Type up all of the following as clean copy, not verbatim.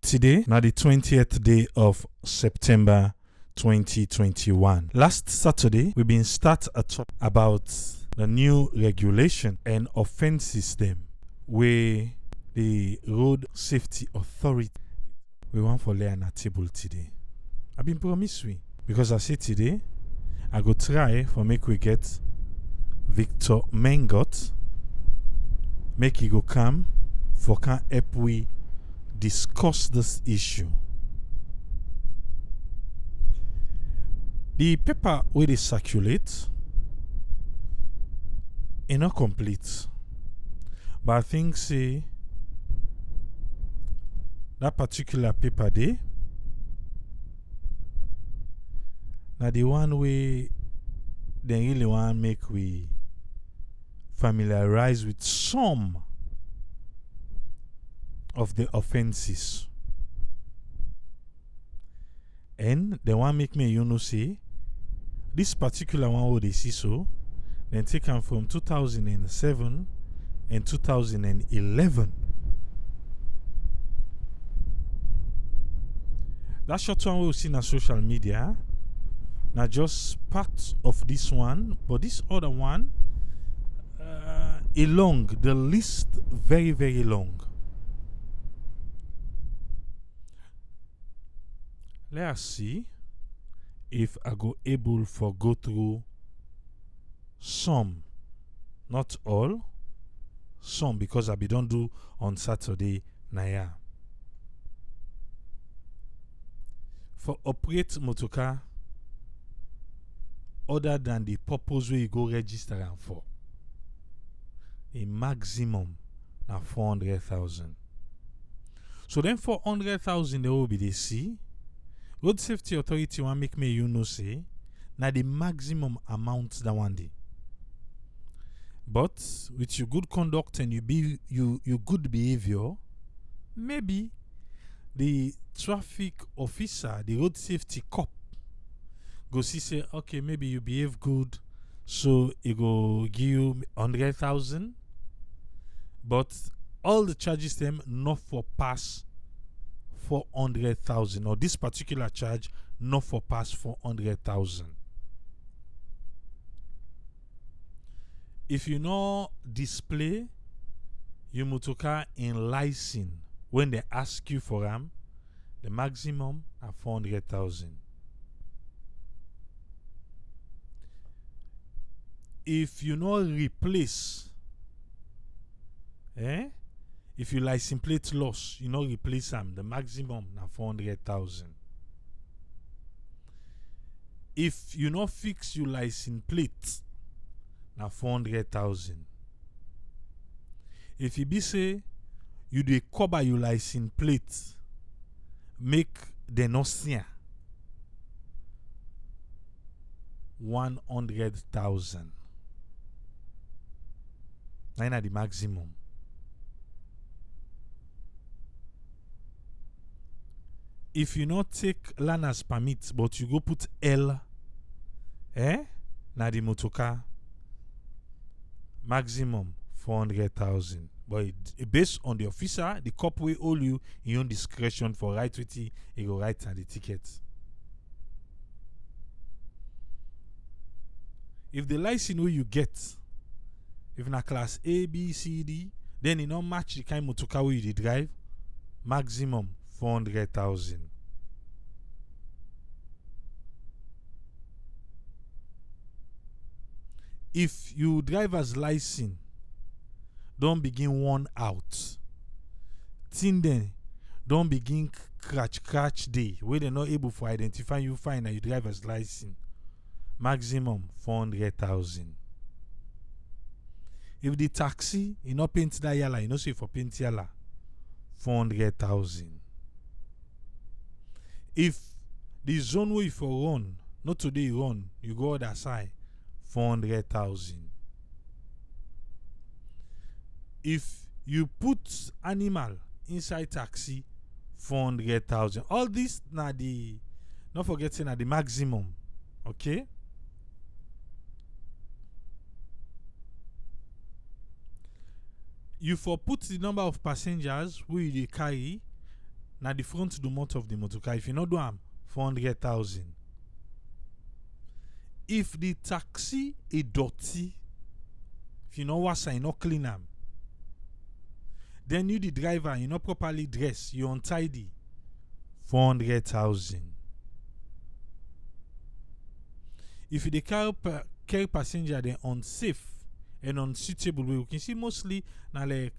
Today, now the 20th day of September 2021. Last Saturday, we've been start a talk about the new regulation and offense system where the Road Safety Authority we want for lay on a table today. I've been promised we because I say today I go try for make we get Victor Mengot, make he go come for can help we discuss this issue. The paper where they circulate is not complete, but I think say that particular paper there, now the one way they really want to make we familiarize with some of the offenses. And they want to make me say this particular one who they see so then taken from 2007 and 2011. That short one we've seen on social media now just part of this one, but this other one is long, the list very very long. Let us see if I go able for go through some, not all, some because I be don't do on Saturday naya. For operate motorcar other than the purpose where you go register am for, a maximum na 400,000. So then 400,000 they will be the see. Road Safety Authority want make me say na the maximum amount that one day. But with your good conduct and you good behavior, maybe the traffic officer, the road safety cop, go see say okay maybe you behave good, so he go give you 100,000, but all the charges them not for pass 400,000, or this particular charge not for pass 400,000. If you know display your motorcar in license when they ask you for them, the maximum are 400,000. If you know replace, if you license plate loss, you know replace them, the maximum na 400,000. If you know fix your license plate, na 400,000. If you be say you dey cover your license plate, make the no see 100,000. Na the maximum. If you not take learner's permit, but you go put L, na the motorcar, maximum 400,000. But based on the officer, the cop will hold you in your own discretion for right with he go write on the ticket. If the license you get, if na class A, B, C, D, then it not match the kind of motorcar where you drive, maximum 400,000. If you driver's license don't begin worn out, till then don't begin scratch day where they're not able to identify you fine that you driver's license, maximum 400,000. If the taxi you not paint that yalla, you know say for paint yalla, 400,000. If the zone where you for run, not today you run, you go other side, 400,000. If you put animal inside taxi, 400,000. All this na the, not forgetting na the maximum, okay? You for put the number of passengers who you dey carry na the front do motor of the motorcar. If you not do am, 400,000. If the taxi is dirty, if you not wash and you not clean am, then you the driver, you not properly dress, you untidy, 400,000. If you carry passenger, then unsafe and unsuitable way, we can see mostly now like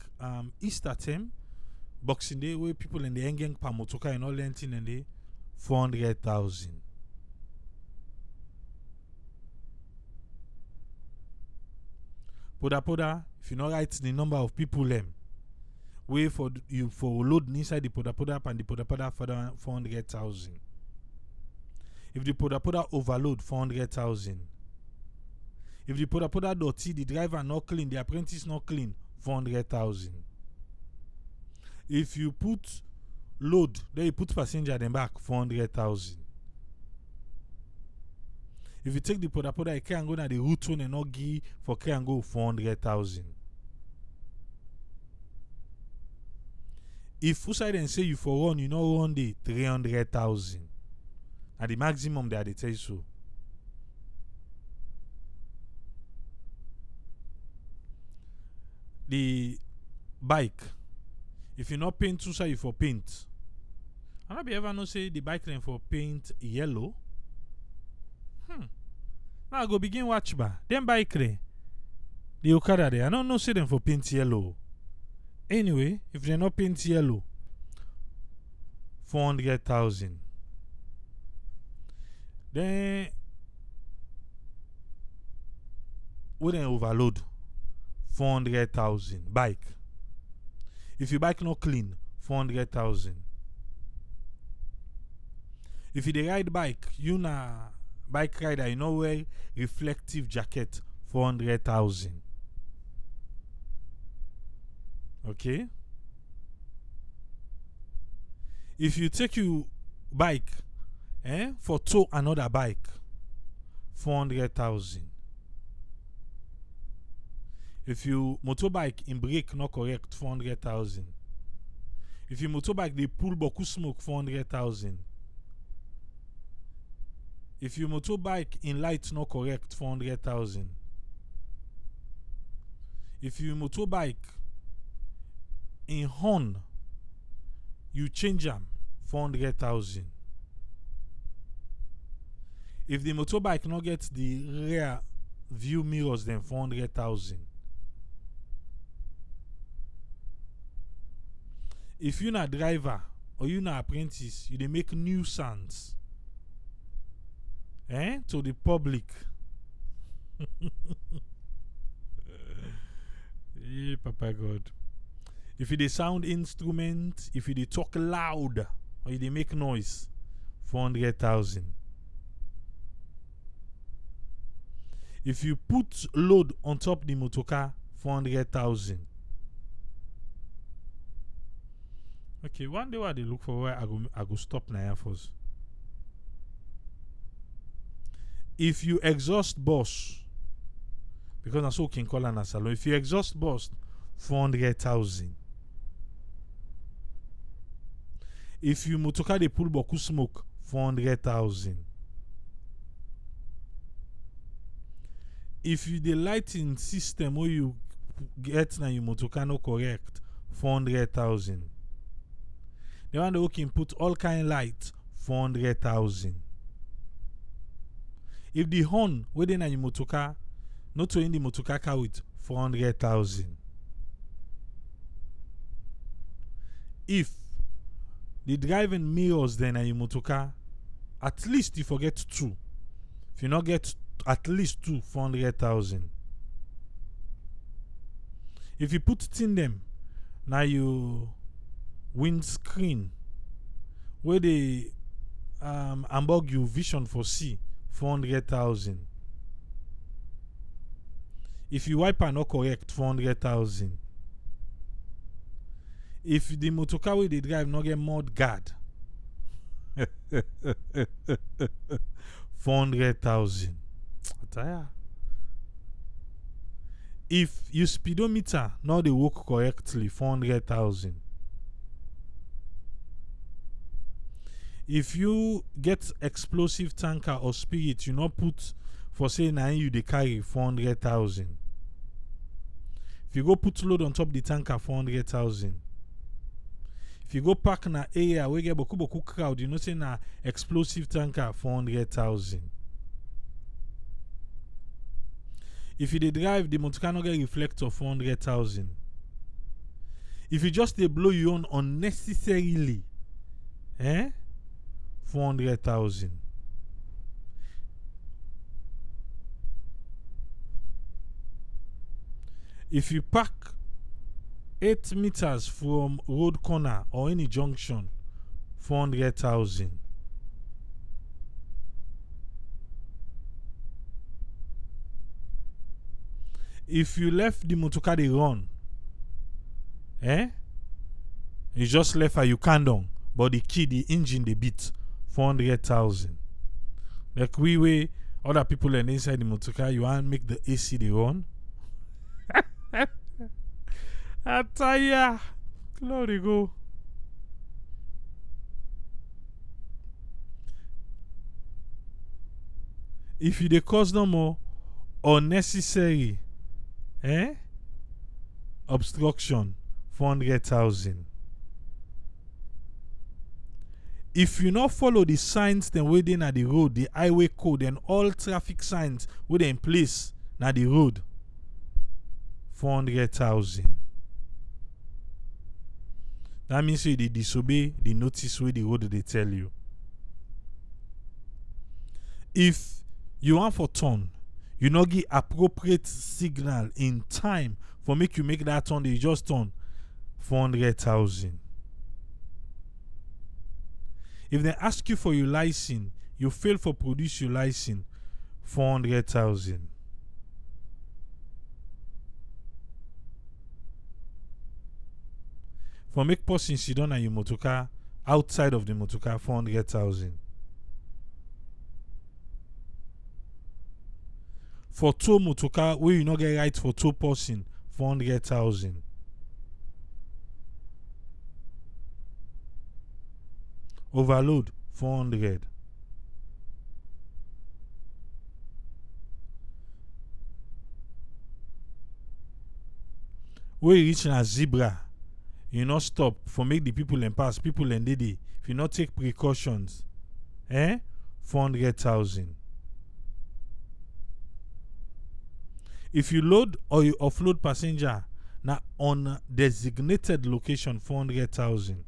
Easter time, Boxing Day, where people in the hanging per motorcar and all that thing, and they 400,000. Poda, if you not write the number of people them, wait for you for load inside the poda and the poda for 400,000. If the poda overload, 400,000. If the poda dirty, the driver not clean, the apprentice not clean, 400,000. If you put load, then you put passenger then back, 400,000. If you take the poda, you can go na the route one and not give for can go 400,000. If you side and say you for run, you know run the 300,000. At the maximum that they tell you so. The bike, if you not paint two side, you for paint. I don't be ever know say the bike lane for paint yellow. Now I go begin watch ba. Them bike lane, the Okada there, I don't know say them for paint yellow. Anyway, if they not paint yellow, 400,000. Then we then overload 400,000 bike. If your bike not clean, 400,000. If you dey ride bike, you na bike rider, you know wear reflective jacket, 400,000. Okay. If you take your bike for tow another bike, 400,000. If you motorbike in brake not correct, 400,000. If you motorbike they pull boku smoke, 400,000. If you motorbike in light not correct, 400,000. If you motorbike in horn you change them, 400,000. If the motorbike not get the rear view mirrors, then 400,000. If you not driver or you not apprentice, you they make nuisance to the public. Yeah, Papa God. If you they sound instrument, if you they talk loud or you they make noise, 400,000. If you put load on top the motorcar, 400,000. Okay, one day what they look for where I go stop now first. If you exhaust boss, because I so can call an salon. If you exhaust boss, 400,000. If you motorcar they pull boku smoke, 400,000. If you the lighting system where you get now your motorcar no correct, 400,000. The one that can put all kind light, 400,000. If the horn within your motorcar, not to end the motorcar car with 400,000. If the driving mirrors then your motorcar, at least you forget 2. If you not get at least 2, 400,000. If you put it in them, now you windscreen where they unbug you vision for C, 400,000. If you wipe are not correct, 400,000. If the motorcar where they drive not get mud guard, 400,000. If your speedometer not they work correctly, 400,000. If you get explosive tanker or spirit, you not put for say now you they carry 400,000. If you go put load on top the tanker 400,000. If you go park in an area where you get boku crowd, you know say na explosive tanker 400,000. If you dey drive the motor car no get reflector 400,000. If you just they blow you on unnecessarily, 400,000. If you park 8 meters from road corner or any junction, 400,000. If you left the motorcar they run, you just left her, you can't down, but the key, the engine, they beat 400,000. Like we way other people and inside the motorcar, you want to make the AC they run. I tell ya, glory go. If you dey cause no more unnecessary obstruction, 400,000. If you not follow the signs then waiting at the road, the highway code and all traffic signs within in place na the road, 400,000. That means you they disobey the notice where the road they tell you. If you want for turn, you not give appropriate signal in time for make you make that turn, they just turn 400,000. If they ask you for your license, you fail for produce your license, 400,000. For make person sit down on your motorcar outside of the motorcar, 400,000. For tow motorcar where you not get right for tow person, 400,000. Overload, 400. Where you reach a zebra, you not stop for make the people and pass, people and they. If you not take precautions, 400,000. If you load or you offload passenger now on designated location, 400,000.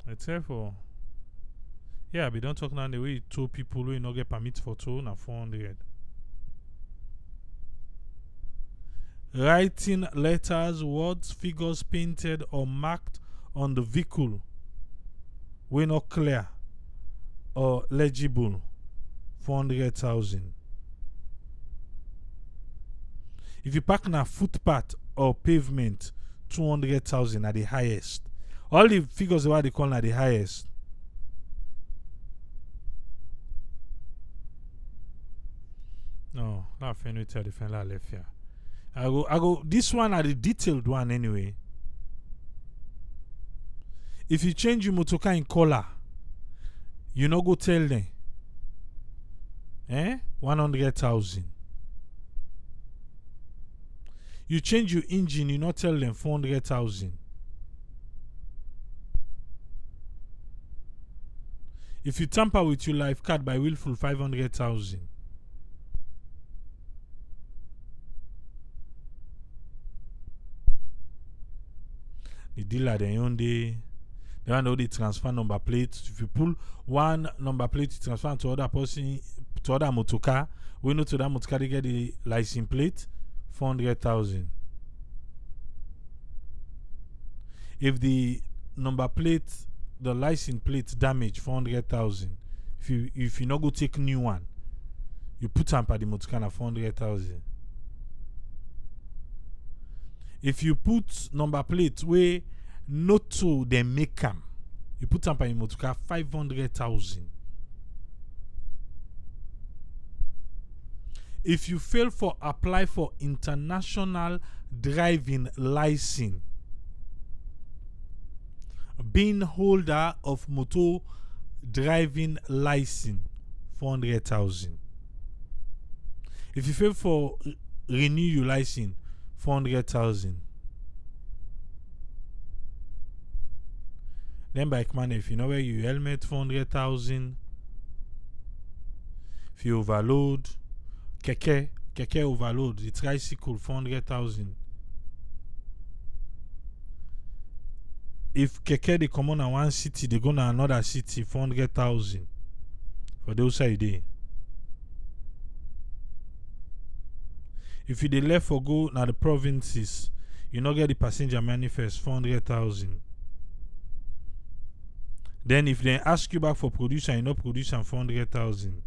It's therefore, yeah, we don't talk now the way you tow people who not get permit for tow na 400. Writing letters, words, figures painted or marked on the vehicle we not clear or legible, 400,000. If you park on a footpath or pavement, 200,000 at the highest. All the figures what they call are the highest. No, not fair to tell the friend left here. I go. This one are the detailed one anyway. If you change your motorcar in color, you no go tell them. 100,000. You change your engine, you not tell them 400,000. If you tamper with your life card by willful, 500,000. The dealer they own they want all the transfer number plates. If you pull one number plate to transfer to other person to other motorcar, we know to that motorcar they get the license plate, 400,000. If the number plate, the license plate damage, 400,000. If you not go take new one, you put them by the motorcar na 400,000. If you put number plate where not to they make them, you put them by the motorcar 500,000. If you fail for apply for international driving license, being holder of motor driving license 400,000. If you fail for renew your license 400,000. Then bike man, if you know where you helmet 400,000. If you overload, keke overload, the tricycle 400,000. If keke they come on in one city, they go to another city 400,000 for those side there. If you dey left for go na the provinces, you not get the passenger manifest 400,000. Then if they ask you back for producer, you not produce 400,000.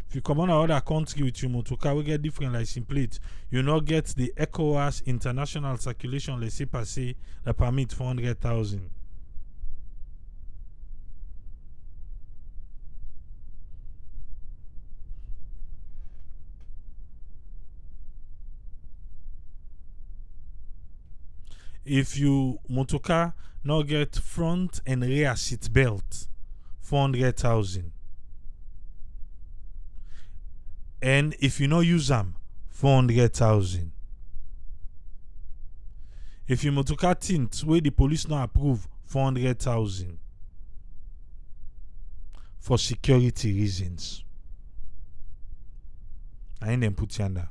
If you come on another country with your motorcar, we get different license plate. You not get the ECOWAS international circulation laissez-passer that permit 400,000. If you motorcar not get front and rear seat belt 400,000. And if you not use them 400,000. If you motorcar tint where the police not approve 400,000 for security reasons. I ain't them put you under.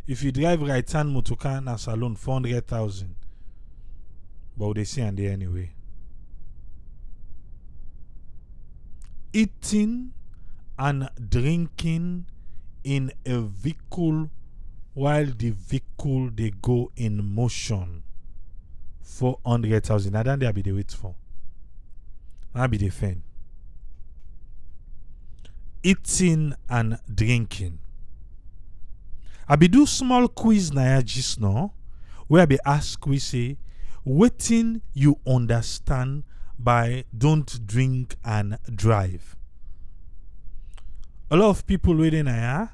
If you drive right hand motorcar na salon 400,000. But they say and there anyway. Eating and drinking in a vehicle while the vehicle they go in motion 400,000. Now then there be the wait for. Now be the fine. Eating and drinking. I be do small quiz na ya just now where I be ask we say wetin you understand by don't drink and drive. A lot of people waiting here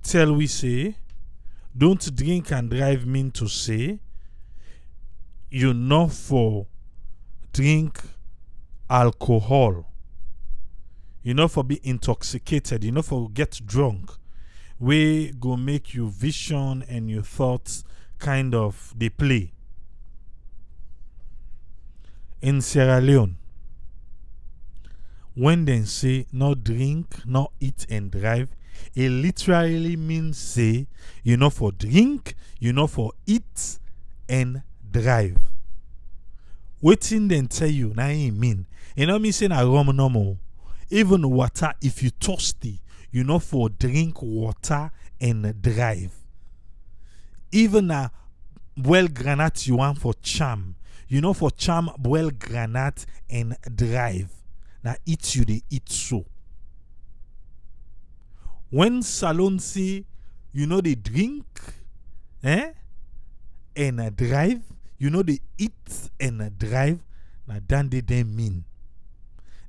tell we say don't drink and drive mean to say you not for drink alcohol. You not for be intoxicated. You not for get drunk. We go make you vision and your thoughts kind of they play. In Sierra Leone, when they say no drink, no eat and drive, it literally means say you know for drink, you know for eat and drive. Waiting then tell you now it mean. You know me saying a rum normal. Even water if you thirsty. You know for drink water and drive. Even a boil granite you want for charm. You know for charm boil granite and drive. Now eat you they eat so. When salon say you know they drink and drive, you know they eat and drive, now then they mean.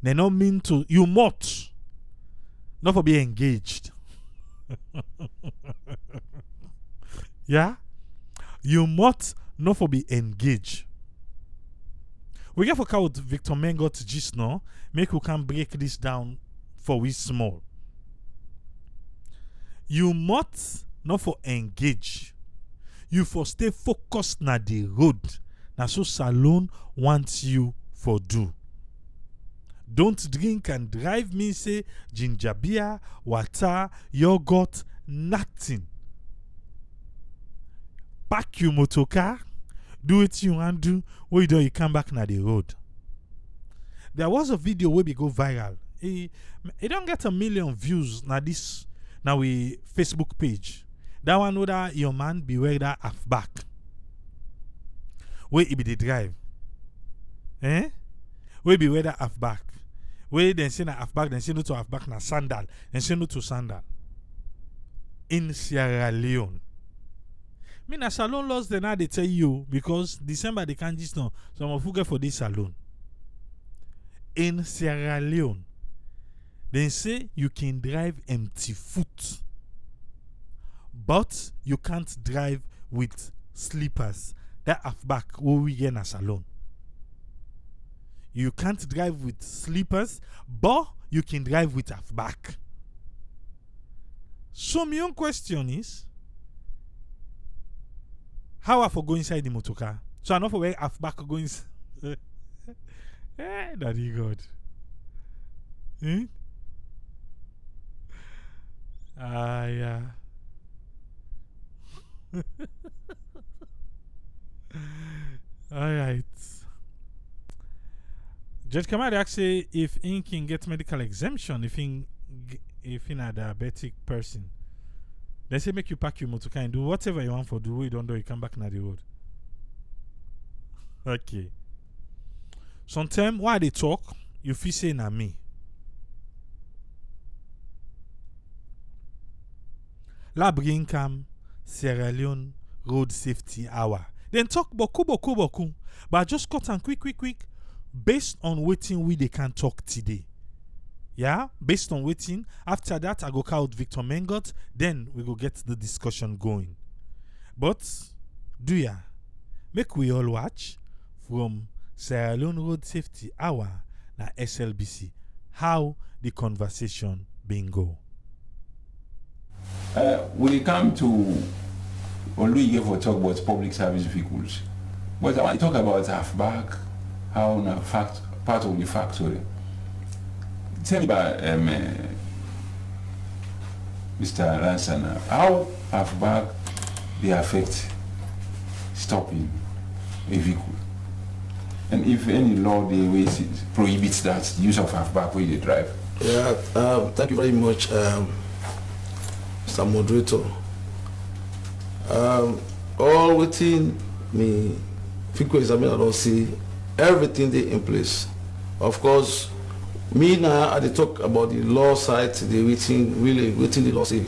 They not mean to you must. Not for be engaged. Yeah? You must not for be engaged. We get for count Victor Mengot just now. Make we can break this down for we small. You must not for engage. You for stay focused na the road. Na so salon wants you for do. Don't drink and drive me say ginger beer, water, yogurt, nothing. Pack your motor car, do it you want to do, when you do you come back na the road. There was a video where we go viral. It don't get 1 million views na this now we Facebook page. That one whether your man beware that half back. Where it be the drive. Where beware that half back. Where then say na half back, then say no to half back na sandal, then say no to sandal. In Sierra Leone. Me na salon laws then now they tell you because December they can't just know. Some of you get for this salon. In Sierra Leone, they say you can drive empty foot. but you can't drive with slippers. That halfback will we get a salon. You can't drive with slippers, but you can drive with halfback. So my own question is, how I for go inside the motor car? So I know for where halfback go inside. Daddy God. Hmm? Yeah. Alright. Judge Kamari asks if he can get medical exemption if he a diabetic person. They say make you pack your motor car and do whatever you want for do. You don't do, you come back na the road. Okay. Sometimes while they talk, you feel say na me. La bring come Sierra Leone Road Safety Hour. Then talk boku. But just cut and quick. Based on waiting we they can talk today. Yeah? Based on waiting. After that, I go call out Victor Mengot. Then we go get the discussion going. But, do ya? Make we all watch from Sierra Leone Road Safety Hour na SLBC. How the conversation been go. When it come to only here for talk about public service vehicles, but I want to talk about halfback, how na fact part of the factory. Tell me about Mr. Lansana, how halfback they affect stopping a vehicle, and if any law they ways prohibits that use of halfback when they drive. Yeah, thank you very much, Mr. Moderator. All within me, frequent examiner don't see everything they in place. Of course, me now I talk about the law side, they waiting the law say,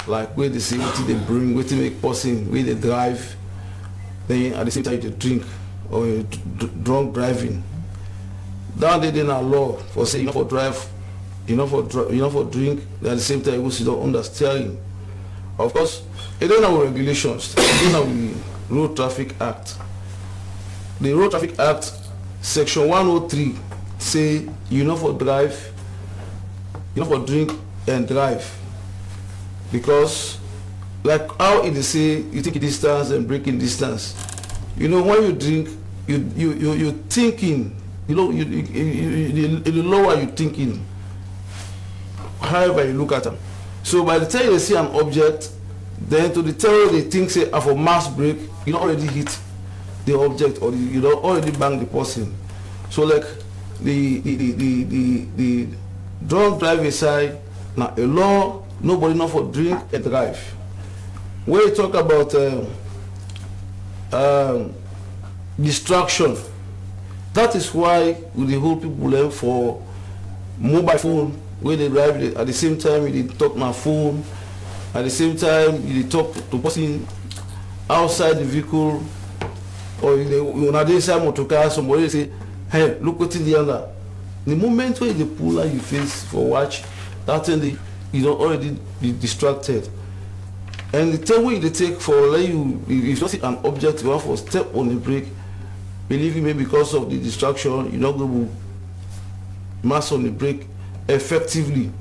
like where they say waiting they bring, waiting make person, where they drive, then at the same time they drink or drunk driving. That they didn't allow for say enough for drive, enough for drink, at the same time you sit down under steering. Of course, it don't have regulations, it don't have the Road Traffic Act. The Road Traffic Act, Section 103, say you know for drive, you know for drink and drive. Because like how it say you take distance and breaking distance. You know when you drink, you're thinking, you know, the lower you're thinking, however you look at them. So by the time they see an object, then to the terror they think say for mass break, you know already hit the object or you know already bang the person. So like the drunk driving side, now a law, nobody know for drink and drive. When you talk about distraction, that is why we hold people learn for mobile phone where they drive at the same time you talk my phone, at the same time you talk to person outside the vehicle, or when I inside motor car, somebody say, hey, look what's in the other. The moment when they pull out your face for watch, that's when you don't already be distracted. And the time when they take for like you, if you see an object, you want for step on the brake, believe me, because of the distraction, you're not going to mass on the brake effectively.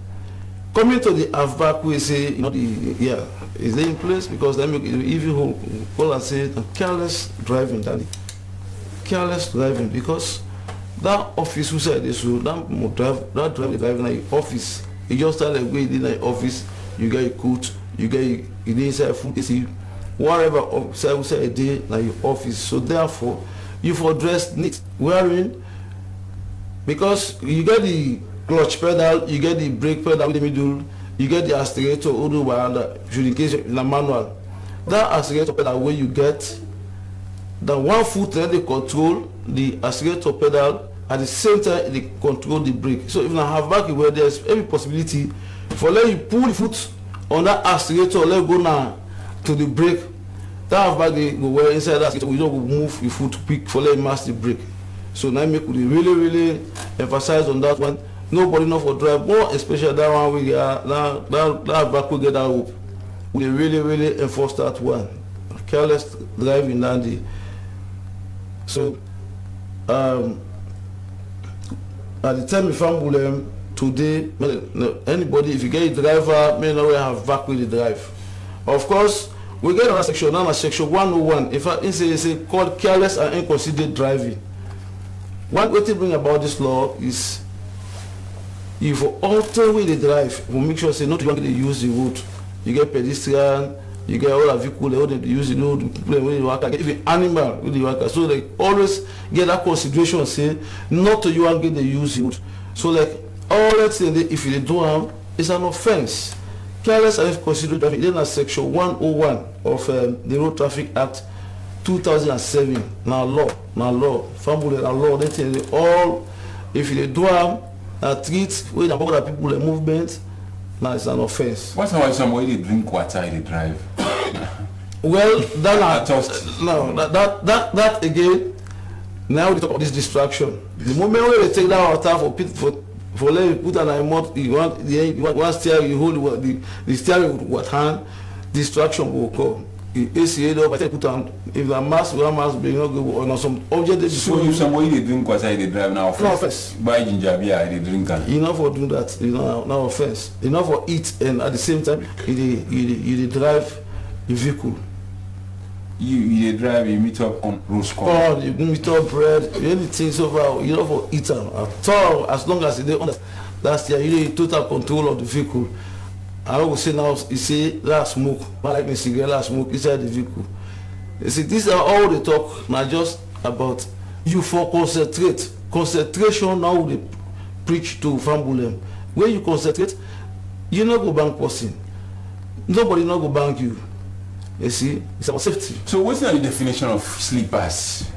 Coming to the halfback, we say, you know, is they in place? Because then if you call and say careless driving, Danny, careless driving, because that office who said this, that driving in the office, you just start like going in the office, you get your coat, you get your inside food, you see, whatever officer who said a day in your office. So therefore, you for dress neat, wearing, because you get the clutch pedal, you get the brake pedal in the middle, you get the accelerator in case in a manual. That accelerator pedal where you get the one foot that they control the accelerator pedal, at the same time they control the brake. So if you have back where there's every possibility for let you pull the foot on that accelerator, let go now to the brake. That have back they go where inside that accelerator, we don't move your foot quick for let you mass the brake. So now make we really emphasize on that one. Nobody know for drive more, especially that one we get that back we get that hope. we really enforce that one. Careless driving and the so at the time we found them today, anybody if you get a driver may not have back with the drive. Of course, we get another section, now section 101. In fact, it's called careless and inconsiderate driving. One way to bring about this law is if you alter way they drive, we make sure say not to use the road. You get pedestrian, you get all the vehicle, they use the road, even animal with the worker. So they always get that consideration, say not to you and get the use the road. So like all that thing, if you do harm, it's an offense. Careless and inconsiderate driving. Then section 101 of the Road Traffic Act 2007. Now law, family law. They all if you do harm, treat with about the people the movement. Now it's an offense. What's why somebody drink water they drive? Well, that again. Now we talk about this distraction. The moment when they take that water for let you put an remote, you want steering, you hold the steering with hand, distraction will come. ACA though, but I put on if the mass be not go on some object. So if somebody they drink water they drive now offense. Buy ginger beer they drink and enough for doing that, now offense. Enough for eat and at the same time you drive the vehicle. You drive, you meet up on roast corn. Oh, you meet up bread, anything so far, you know for eat them at all as long as they don't that's you total control of the vehicle. I will say now you see that smoke, like the cigarette smoke inside the vehicle. You see, these are all they talk not just about you for concentrate. Concentration now they preach to Fambulem. When you concentrate, you not go bank person. Nobody not go bank you. You see, it's about safety. So what's the definition of sleepers?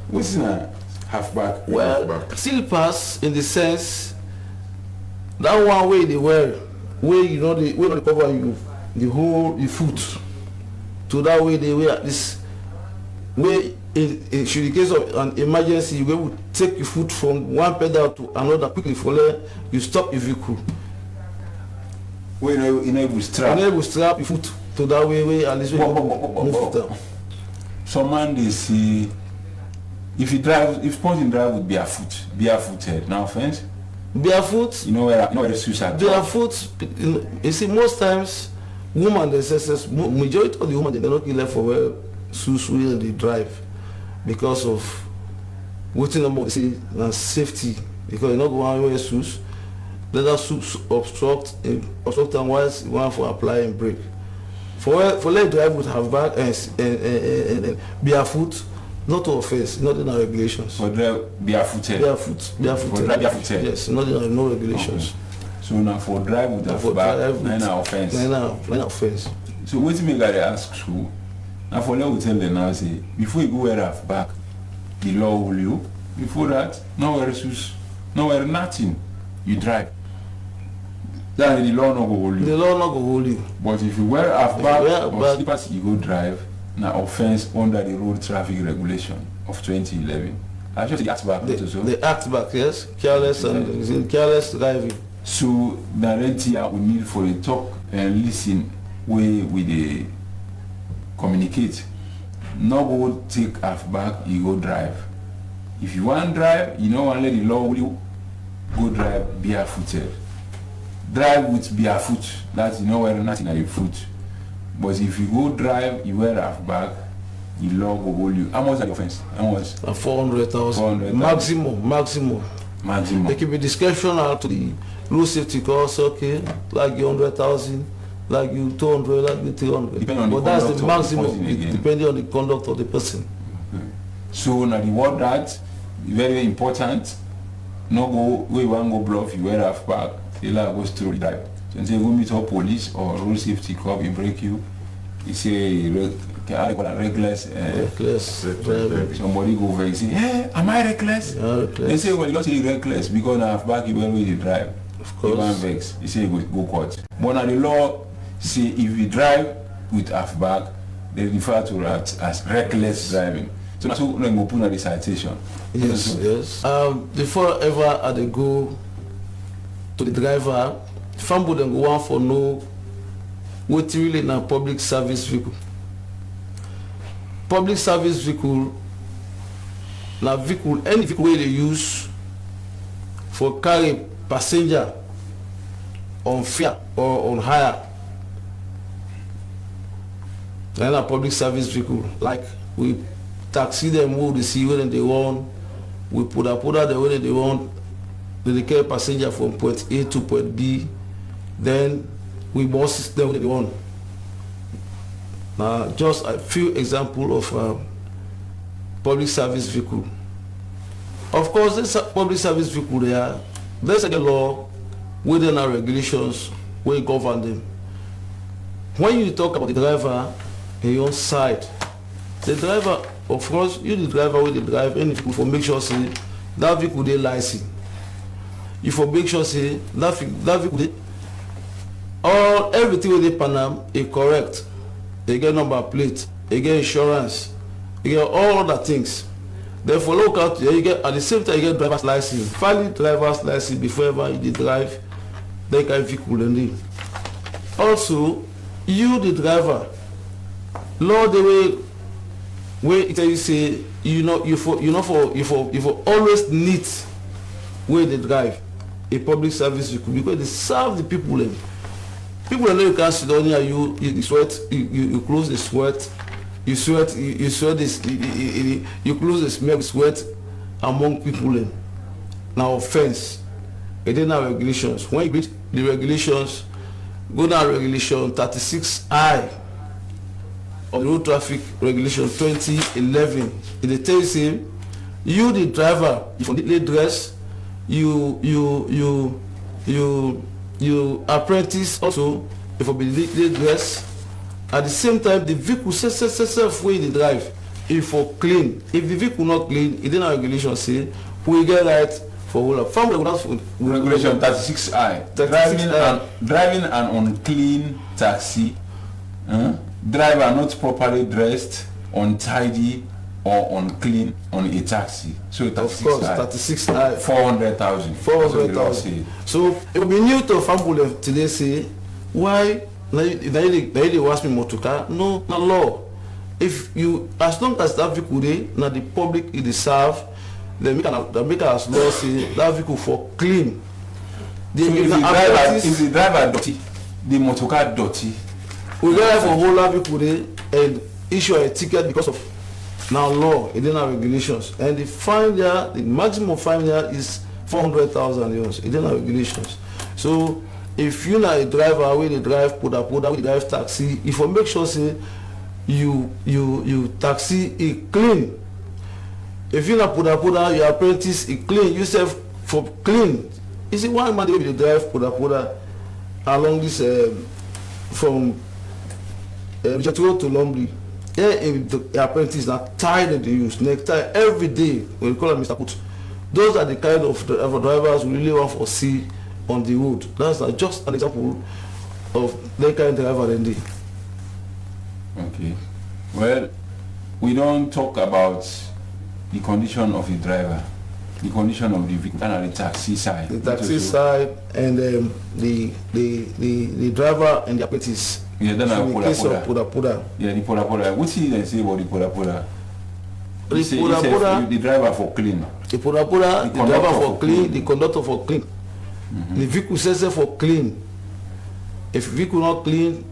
What's the halfback? Well, sleepers in the sense that one way they wear, where you know they cover you the whole the foot. To that way they wear this way in should the case of an emergency you will take your foot from one pedal to another quickly for you stop your vehicle. When you enable strap. Enable strap your foot. To that way at least we move down. Some man they see if sponsoring drive with barefooted, no offense. Barefoot. You know where the shoes are. Barefoot. You see most times, women majority of the women they not left for wear shoes when they drive because of waiting about safety because you not go on wear shoes. Let us shoes obstruct and once one for apply and brake. For let drive would have back and barefoot, not to offense, not in our regulations. For drive barefooted. Barefooted. Yes, not in our no regulations. Okay. So now for drive would have back, not offense. Not offense. So what me gotta ask school? Now for let we tell them now say before you go wear half back, the law will you. Before that, no wear shoes, no wear nothing. You drive. Then the law not go hold you. The law not go hold you. But if you wear half back or slippers, you go drive. Now offense under the road traffic regulation of 2011. Actually, the act back. The act back, yes. Careless and careless driving. So directly, we need for the talk and listen where we they communicate. No go take half back, you go drive. If you want drive, you don't want let the law will you go drive barefooted. Drive with barefoot, that's you know wear nothing on your foot. But if you go drive, you wear half back, the law will hold you. How much is the offense? How much? 400,000. Maximum. There can be discretionary to the road safety course, okay, like you 100,000, like you 200, like you 300. Depending on but the that's the maximum, depending on the conduct of the person. Okay. So now the word that very important. No go we want go bluff, you wear half back. They like go through the drive. So you go meet up police or road safety club, he break you. He say reckless. Somebody go over and say, hey, am I reckless? Reckless? They say, well, you don't say reckless because now half back you wear with the drive. Of course. You want vex. He say you go court. But now the law say if you drive with half back, they refer to that as reckless driving. So that's what we put on the citation. Yes. Before ever I go to the driver, Fambo then go on for no what really na public service vehicle. Public service vehicle na vehicle, any vehicle wey dey use for carry passenger on fare or on hire. Na public service vehicle, like we taxi them wey dey see when they want, we put them when they want, they carry passenger from point A to point B, then we bus them when they want. Now, just a few examples of public service vehicle. Of course, this public service vehicle there's a law within our regulations where govern them. When you talk about the driver on your side, the driver, of course, you the driver will drive any vehicle for make sure say that vehicle dey license. You for make sure say that vehicle dey everything with the Panam is correct. They get number plate, they get insurance, you get all other things. Then for local, you get at the same time you get driver's license. Valid driver's license before ever you drive that kind of vehicle then. Also, you the driver, law the way it tell you say you for always need where they drive a public service vehicle because they serve the people them. People know you can't sit down here, you sweat, you close the sweat, you sweat this, you close the smell sweat among people then. Now offense, it didn't have regulations. When you read the regulations, go down regulation 36I of the road traffic regulation 2011. It tells him, you the driver, if you neatly dress, you apprentice also if you be neatly dressed. At the same time, the vehicle self way they drive. If for clean, if the vehicle not clean, it didn't have regulation say we get right for all of regulation 36I. Driving an unclean taxi, driver not properly dressed, untidy or unclean on a taxi. So 36I. Of course, 36I. 400,000. 400,000. So it will be new to family today say why they ask me more to car. No, not law. If you as long as that vehicle dey na the public it serve, they make as law say that vehicle for clean. If the driver dirty, the motor car dirty. We get for whole lot vehicle dey and issue a ticket because of now law, it didn't have regulations. And the fine there, the maximum fine there is 400,000 euros. It didn't have regulations. So if you are a driver where they drive put up, we drive taxi, if you make sure say you taxi it clean. If you not put up, your apprentice it clean, yourself for clean. You see one man they drive put up along this from Jethro to Lumley. Yeah, the apprentice that tie that they use, necktie every day. We call them Mr. Put. Those are the kind of drivers we really want to see on the road. That's just an example of that kind of driver in there. Okay. Well, we don't talk about the condition of the driver, the condition of the vehicle, and the taxi side. The taxi side and the driver and the apprentice. Yeah, then so poda. Yeah, the poda. What did they say about the poda? The driver for clean. The poda, the driver for clean, the conductor for clean. The vehicle says for clean. If vehicle not clean,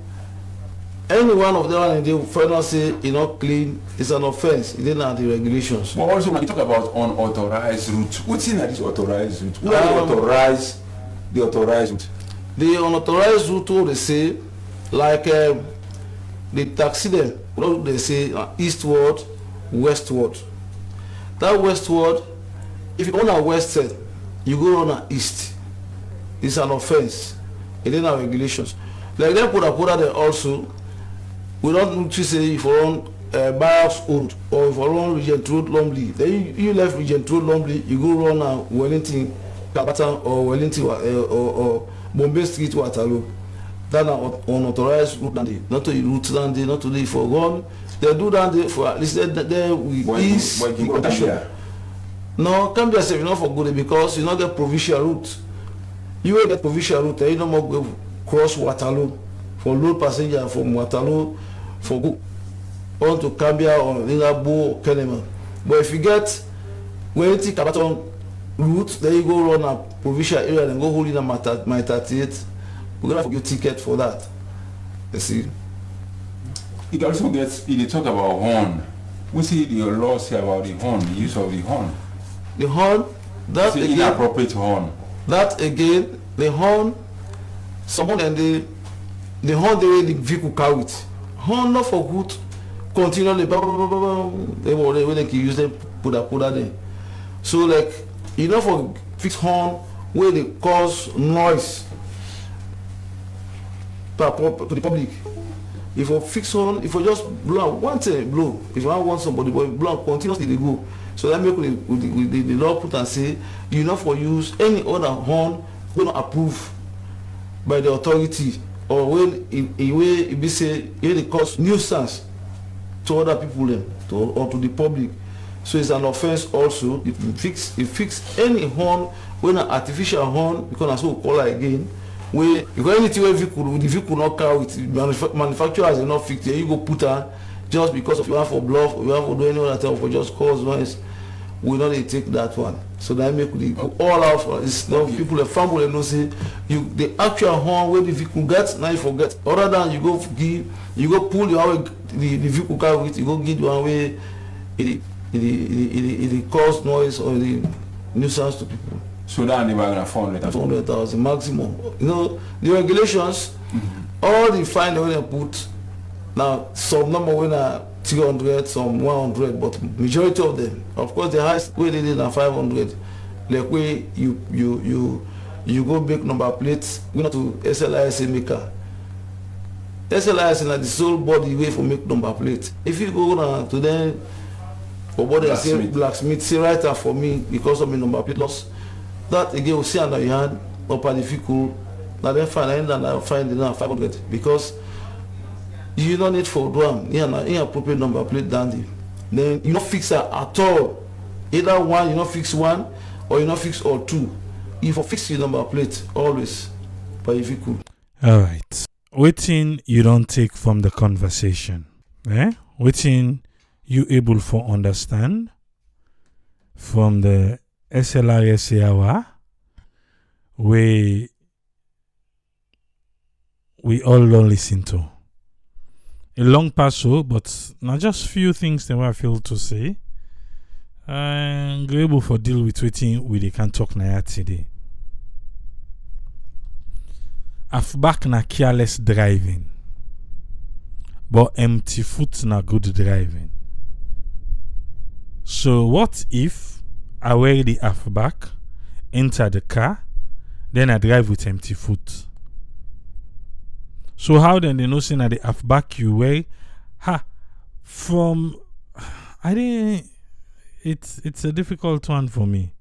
any one of them in the further say it's not clean, it's an offense. It didn't have the regulations. But also when you talk about unauthorized route, what's in this authorized route? Who authorize the authorized route? The unauthorized route, they say, like the taxi them, they say eastward, westward. That westward, if you go on a west side, you go on a east. It's an offense. It didn't have regulations. Like them put there also, we don't need to say if you run Barracks Road or if you run Regent Road Lumley. Then you left Regent Road Lumley, you go run Wellington, Kabatan or Wellington or Bombay Street, Waterloo. That are unauthorized route and not to the route and not to the for run. They do that for at least there we ease the condition. No, can't be safe enough for good because you not get provincial route. You will get provincial route, you no more go cross Waterloo for load passenger from Waterloo for go on to Cambia or Lingabo or Kenema. But if you get when you take Kabaton route, then you go run a provincial area and go hold in a my 38. We're gonna have your ticket for that. You see. It also gets, they talk about horn. We see the law say about the horn, the use of the horn. The horn, that it's again, inappropriate horn. That again, the horn, someone and the horn the vehicle carry it. Horn not for good, continually, when they can use them, put that there. So like, you know for fixed horn, where they cause noise to the public. If you fix on, if you just blow one thing, blow. If I want somebody, but blow continuously they go. So that make the law put and say you not for use any other horn will not approve by the authority or when in way it be say it cause nuisance to other people then or to the public. So it's an offense also. If you fix any horn when an artificial horn, because I so call it again. Where because anything where the vehicle not carry it, manufacturers are not fixed. You go put her just because of you have for bluff, you have for do any other type for just cause noise. We not they take that one. So that make the all out for it's not people a family will know say you the actual horn where the vehicle gets now you forget. Other than you go give you go pull the vehicle carry it, you go give the one way it cause noise or the nuisance to people. So that they were 400,000 maximum. You know the regulations, all the fine when they put now some number when are 300, some 100, but majority of them, of course, the highest way they did are 500. Like way you go make number plates, we not to SLRSA maker. SLRSA is the sole body way for make number plate. If you go to them, for what they say blacksmith, say right for me because of my number plate loss. That again we see under your hand up at the vehicle. Now then find and I find it now 500 because you don't need for drum. You appropriate number plate dandy. Then you not fix it at all. Either one, you not fix one, or you not fix all two. If you fix your number plate always by your vehicle. All right. Waiting you don't take from the conversation. Waiting you able for understand from the SLRSA hour we all don't listen to. A long pass, but not just few things that I feel to say. And go able for deal with waiting we they can talk now today. I've back na careless driving, but empty foot na good driving. So what if I wear the half back, enter the car, then I drive with empty foot? So how then they know saying that the half back you wear? It's a difficult one for me.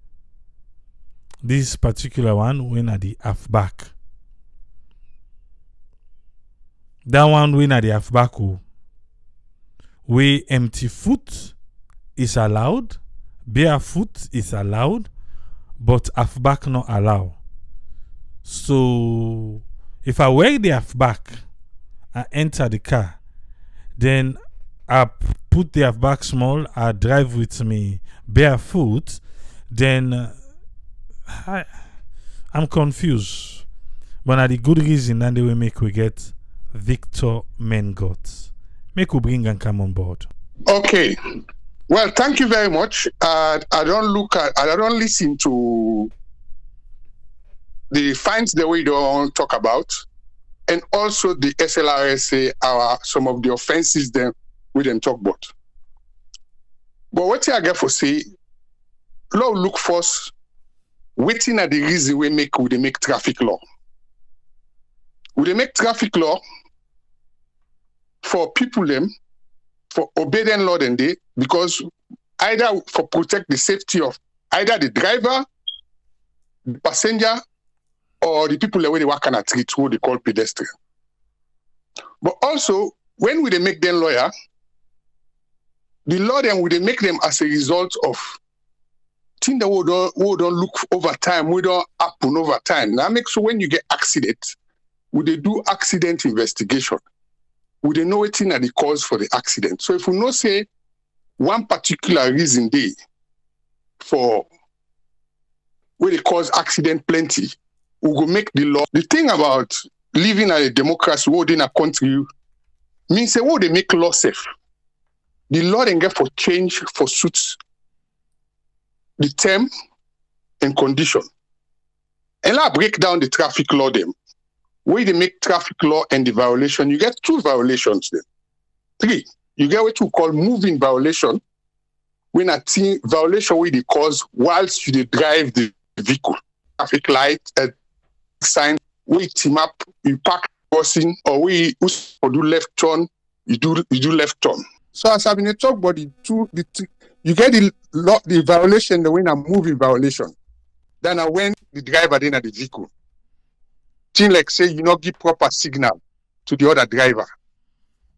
This particular one when at the half back. That one when at the half back where empty foot is allowed, barefoot is allowed, but half back not allowed. So if I wear the half back and enter the car, then I put the half back small, I drive with me barefoot, then I'm confused. But now the good reason and they will make we get Victor Mengot. Make we bring and come on board. Okay. Well, thank you very much. I don't listen to the fines that we don't talk about, and also the SLRSA some of the offenses that we didn't talk about. But what I get for say, law look first, waiting at the reason we make traffic law. We make traffic law for people them, for obeying law than they, because either for protect the safety of either the driver, the passenger, or the people that they work on a street, who they call pedestrian. But also, when we they make them lawyer, the law then we they make them as a result of things that we don't look over time, we don't happen over time. That makes so when you get accident, we dey do accident investigation. We dey know wetin are the cause for the accident. So if we know say one particular reason dey for where they cause accident plenty, we go make the law. The thing about living in a democracy in a country means say they make law safe. The law then get for change for suits the term and condition. And I break down the traffic law them. Where they make traffic law and the violation, you get two violations then. Three, you get what you call moving violation. When a thing violation where they cause whilst you drive the vehicle, traffic light, sign, we team up, you park crossing, or we do left turn, you do left turn. So as I've been talk about you get the violation, the when a moving violation. Then when the driver then at the vehicle. Thing like say you not give proper signal to the other driver.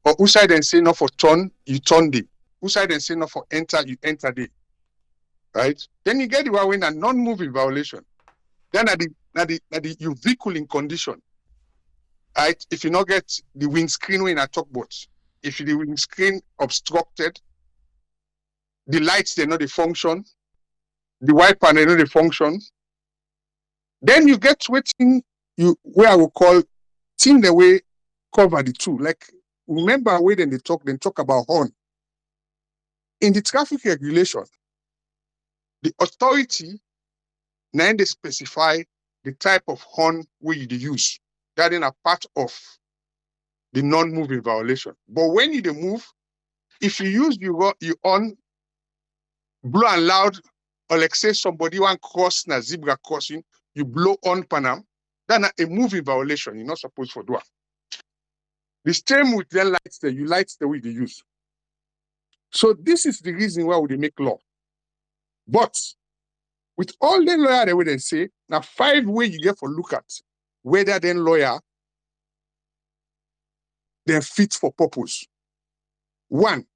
Or who side and say no for turn, you turn the. Who side and say no for enter, you enter the. Right? Then you get the one when a non-moving violation. Then at the you vehicle in condition. Right? If you not get the windscreen when I talk about, if the windscreen obstructed, the lights they know the function, the wiper they know the function, then you get waiting where I will call thing the way cover the two. Like remember where then they talk about horn. In the traffic regulation, the authority then they specify the type of horn where you use. That is a part of the non-moving violation. But when you move, if you use you on blow and loud, or like say somebody want cross na zebra crossing, you blow on panam, that's a moving violation. You're not supposed to do it. The same with their lights there, you lights the way they use. So this is the reason why we make law. But with all the lawyer the way they say, now 5 ways you get for look at whether then lawyer they're fit for purpose. 1,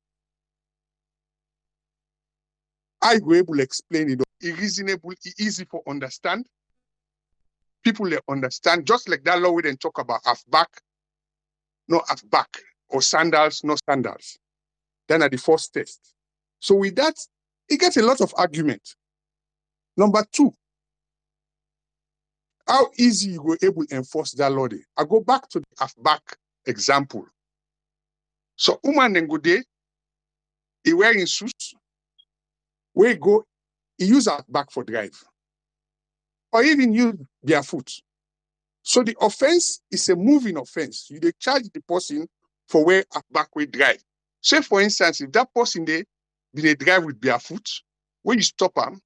I go able to explain it. It's reasonable, it's easy for understand. People they understand, just like that law we then talk about half back, no half back, or sandals, no sandals. Then at the first test. So with that, it gets a lot of argument. Number 2, how easy you were able to enforce that law day. I go back to the half back example. So woman then go there, he wearing suits, where he go, he use half back for drive. Or even use barefoot. So the offense is a moving offense. You they charge the person for where a backway drive. Say for instance, if that person they drive with barefoot, when you stop them,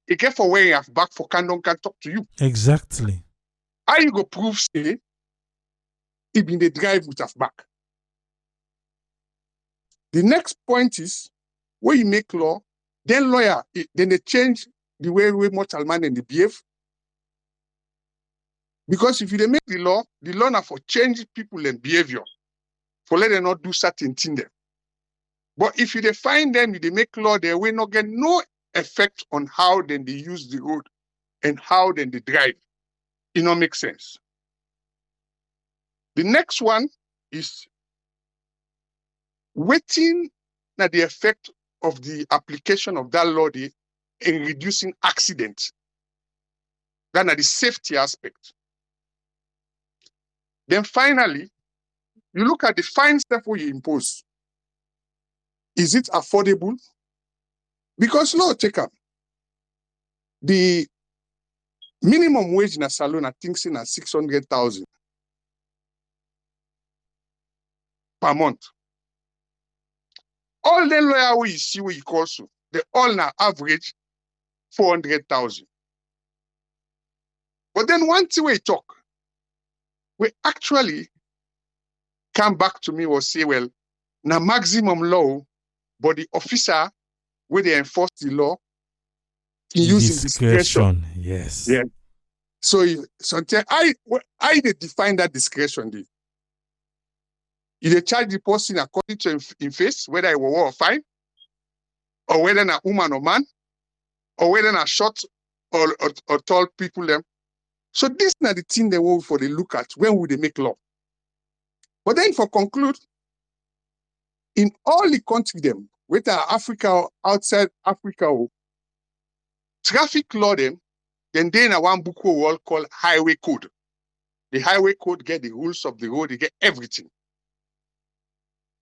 he get for wearing a back for can talk to you. Exactly. How you go prove say he been they drive with a back? The next point is when you make law, then lawyer, then they change the way mortal man and they behave. Because if you make the law now for change people and behavior, for let them not do certain things there. But if you find them, they make law, they will not get no effect on how then they use the road and how then they drive. It don't make sense. The next one is waiting at the effect of the application of that law in reducing accidents. Then at the safety aspect. Then finally, you look at the fine stuff where you impose. Is it affordable? Because law take up. The minimum wage in a salon, I think, is 600,000 per month. All the lawyer where you see where you call so, they all now average 400,000. But then one thing we talk, we actually come back to me or say, well, now maximum law, but the officer where they enforce the law can use discretion. Yes. Yeah. So sometimes I define that discretion. You they charge the person according to in face, whether it was or fine, or whether a woman or man, or whether a short or tall people them. So this is the thing they will for they look at when would they make law. But then for conclude, in all the country them, whether Africa or outside Africa, or traffic law them, then they in a one book world called highway code. The highway code get the rules of the road, they get everything.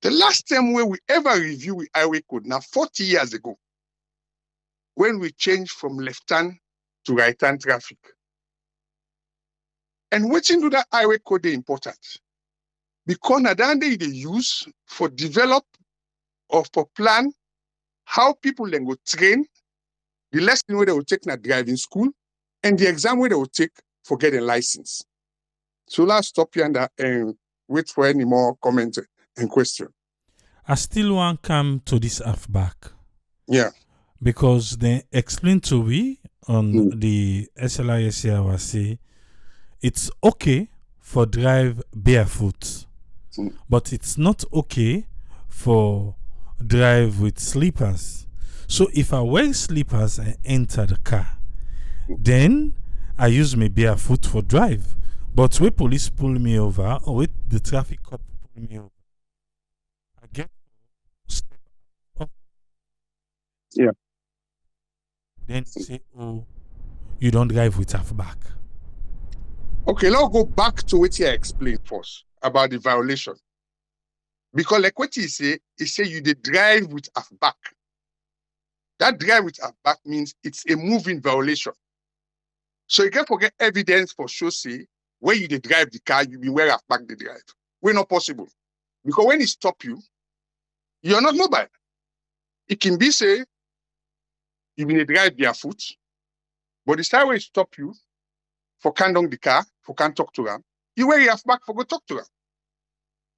The last time where we ever review the highway code, now 40 years ago, when we changed from left-hand to right-hand traffic. And what do that highway code is important? Because now they use for develop or for plan how people then go train, the lesson where they will take na driving school, and the exam where they will take for getting license. So let's stop here and wait for any more comment and question. I still want to come to this halfback. Yeah. Because they explain to we on the SLRSA say it's okay for drive barefoot, but it's not okay for drive with slippers. So if I wear slippers and enter the car, then I use my barefoot for drive. But when police pull me over, or when the traffic cop pull me over, I get step up. Yeah. Then you say, oh, you don't drive with halfback. Okay, let's go back to what you explained first about the violation. Because like what he say you did drive with halfback. That drive with halfback means it's a moving violation. So you can forget evidence for sure say when you did drive the car, you be wear halfback the drive. We're not possible. Because when he stop you, you're not mobile. It can be say you been drive barefoot, but the time when he stop you for can down the car, for can talk to them, you wear your halfback for go talk to them.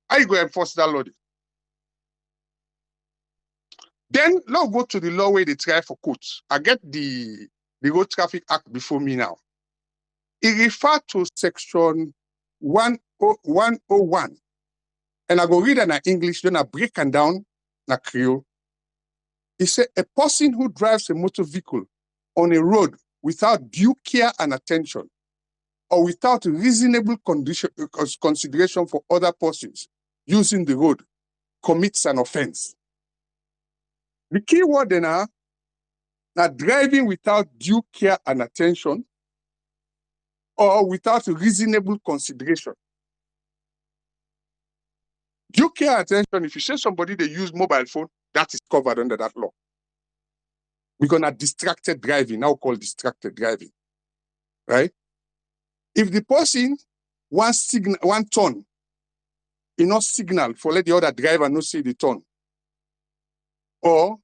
How you go enforce that law? Then let's go to the law where they try for courts. I get the Road Traffic Act before me now. It refers to section 101. And I go read it in English, then I break it down in Creole. It says a person who drives a motor vehicle on a road without due care and attention, or without reasonable consideration for other persons using the road, commits an offense. The key word then are driving without due care and attention, or without reasonable consideration. Due care and attention, if you say somebody they use mobile phone, that is covered under that law. We're gonna distracted driving, now called distracted driving, right? If the person wants one turn, not signal for let the other driver not see the turn, or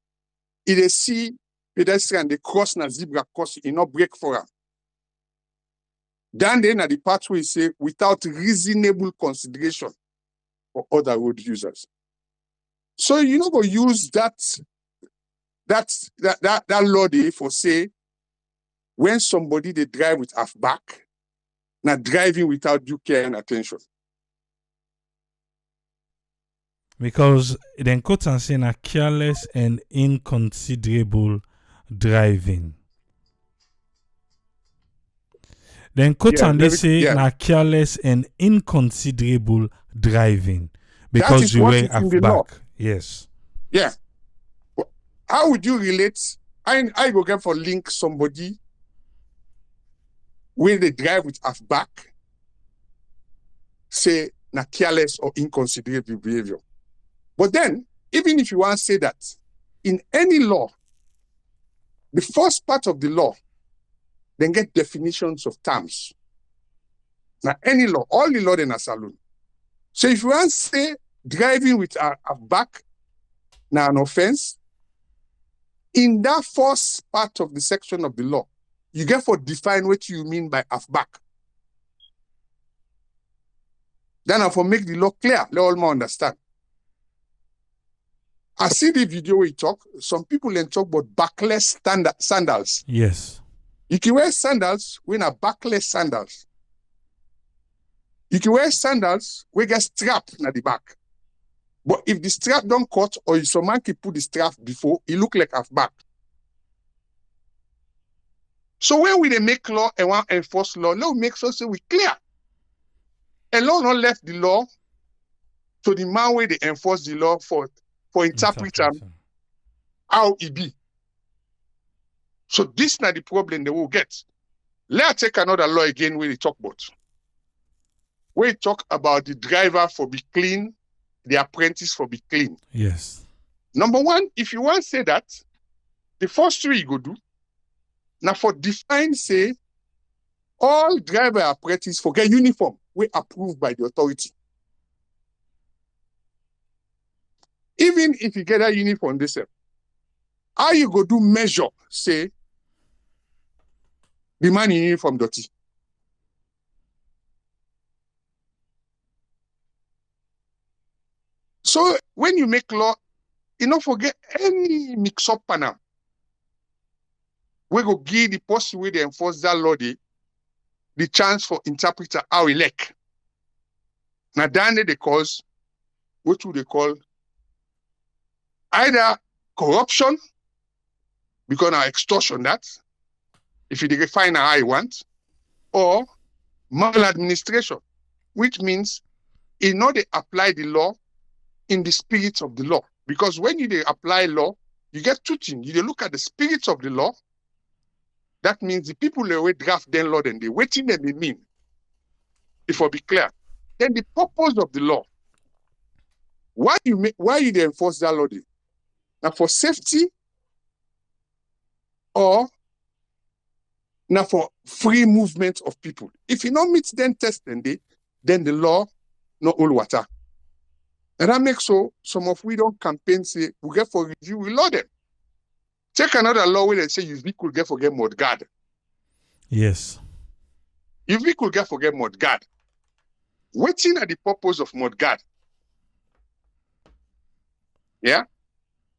if they see pedestrian they cross na zebra cross, it not break for them. Then at the part where you say without reasonable consideration for other road users. So you know go use that law there for say when somebody they drive with halfback, not driving without due care and attention. Because then quote and say na careless and inconsiderable driving. Then quote and they say na careless and inconsiderable driving because you wear halfback. Yes. Yeah. How would you relate? I go get for link somebody when they drive with halfback, say na careless or inconsiderate behavior. But then, even if you want to say that, in any law, the first part of the law, then get definitions of terms. Now, any law, all the law in a saloon. So if you want to say driving with a back, now an offense, in that first part of the section of the law, you get for define what you mean by halfback. Then I for make the law clear, let all more understand. I see the video we talk. Some people then talk about backless sandals. Yes. You can wear sandals when a backless sandals. You can wear sandals we get strapped at the back. But if the strap don't cut or if someone can put the strap before, it look like halfback. So when we dey make law and want enforce law, law make sure say we clear. And law not left the law to the man where they enforce the law for interpret how it be. So this not the problem they will get. Let's take another law again where they talk about. We talk about the driver for be clean, the apprentice for be clean. Yes. Number one, if you want to say that, the first three you go do. Now for define, say, all driver apprentice for get uniform, we approved by the authority. Even if you get a uniform, they say, how you go do measure, say, the man in uniform dirty. So when you make law, you don't forget any mix-up panel. We go give the person where they enforce that law the chance for interpreter how he like. Now then they cause what would they call either corruption, because now extortion that, if you define how you want, or maladministration, which means you know they apply the law in the spirit of the law. Because when you apply law, you get two things. You look at the spirit of the law. That means the people who draft them law, then they waiting them they mean. If I be clear. Then the purpose of the law. Why you enforce that law? Now for safety or now for free movement of people. If you don't meet them test then the law not all water. And that makes so some of we don't campaign say we get for review, we law them. Take another law where they say you could get forget mud guard. Yes. You could get forget mud guard. Waiting at the purpose of mud guard. Yeah.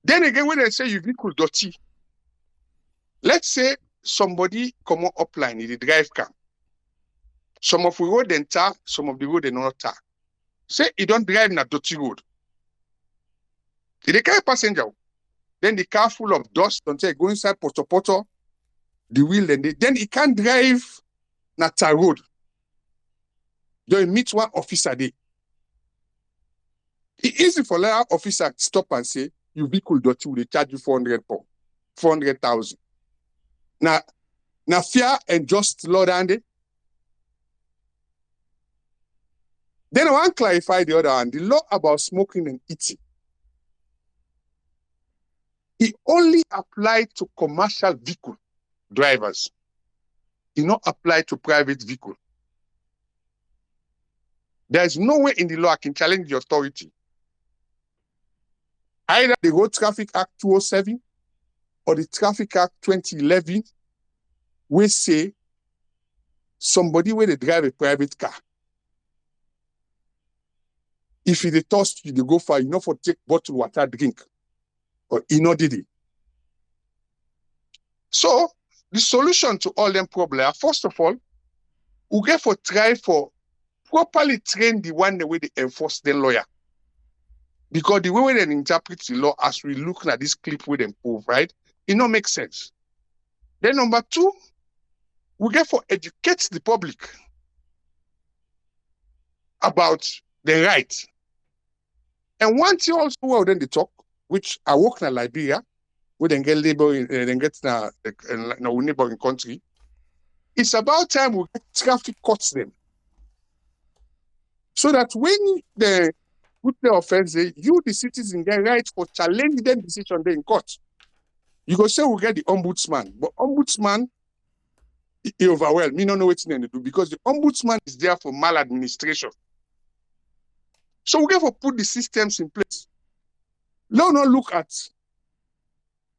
Then again, when they say you could dirty, let's say somebody come up line in the drive car. Some of the road then tar, some of the road they not tar. Say you don't drive in a dirty road. If they carry passenger, then the car full of dust, don't say go inside poto, the wheel, then he can't drive na tar road. They meet one officer there. It's easy for that officer to stop and say, you vehicle dirty, they charge you 400,000. Now fear and just law and then I want to clarify the other hand. The law about smoking and eating. It only applied to commercial vehicle drivers. It not apply to private vehicle. There is no way in the law I can challenge the authority. Either the Road Traffic Act 2007 or the Traffic Act 2011 will say somebody where they drive a private car. If they toss you, they go for, for take bottled water drink. Or did it. So the solution to all them problems, first of all, we get for try for properly train the one the way they enforce the lawyer. Because the way they interpret the law as we look at this clip with them prove, right? It don't make sense. Then number two, we get for educate the public about the right. And one thing also well then they talk, which I work in Liberia, where they get labor in our neighboring country. It's about time we get traffic courts them. So that when they put the offense, you, the citizen, get right for challenge them decision there in court. You go say we get the ombudsman, but ombudsman, he overwhelmed. Me don't know what to do because the ombudsman is there for maladministration. So we get to put the systems in place. Let's not look at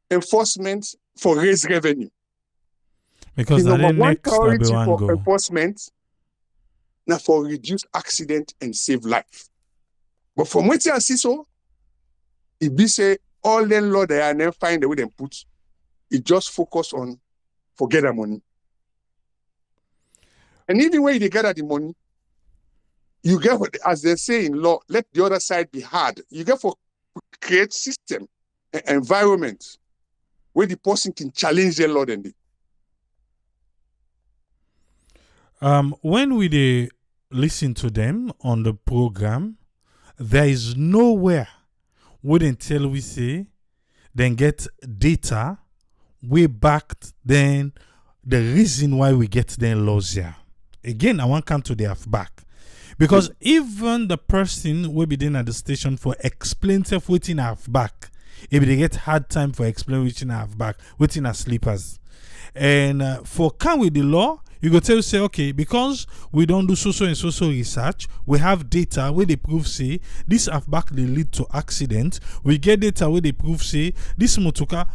enforcement for raise revenue. Because the number one next priority for go. enforcement now for reduce accident and save life. But from what you see so, it be say all them law they are and then find the way they put, it just focus on forget the money. And even when they gather the money, you get, as they say in law, let the other side be hard. You get for create system, environment, where the person can challenge the law then. When we dey listen to them on the program, there is nowhere where they tell we say then get data way back then the reason why we get them laws here. Again, I want come to the half back. Because even the person will be then at the station for explain self waiting half back, if they get hard time for explain waiting half back, waiting as sleepers. And for come with the law, you go tell say, okay, because we don't do social and social research, we have data where they prove say this halfback they lead to accident. We get data where they prove say this motoka.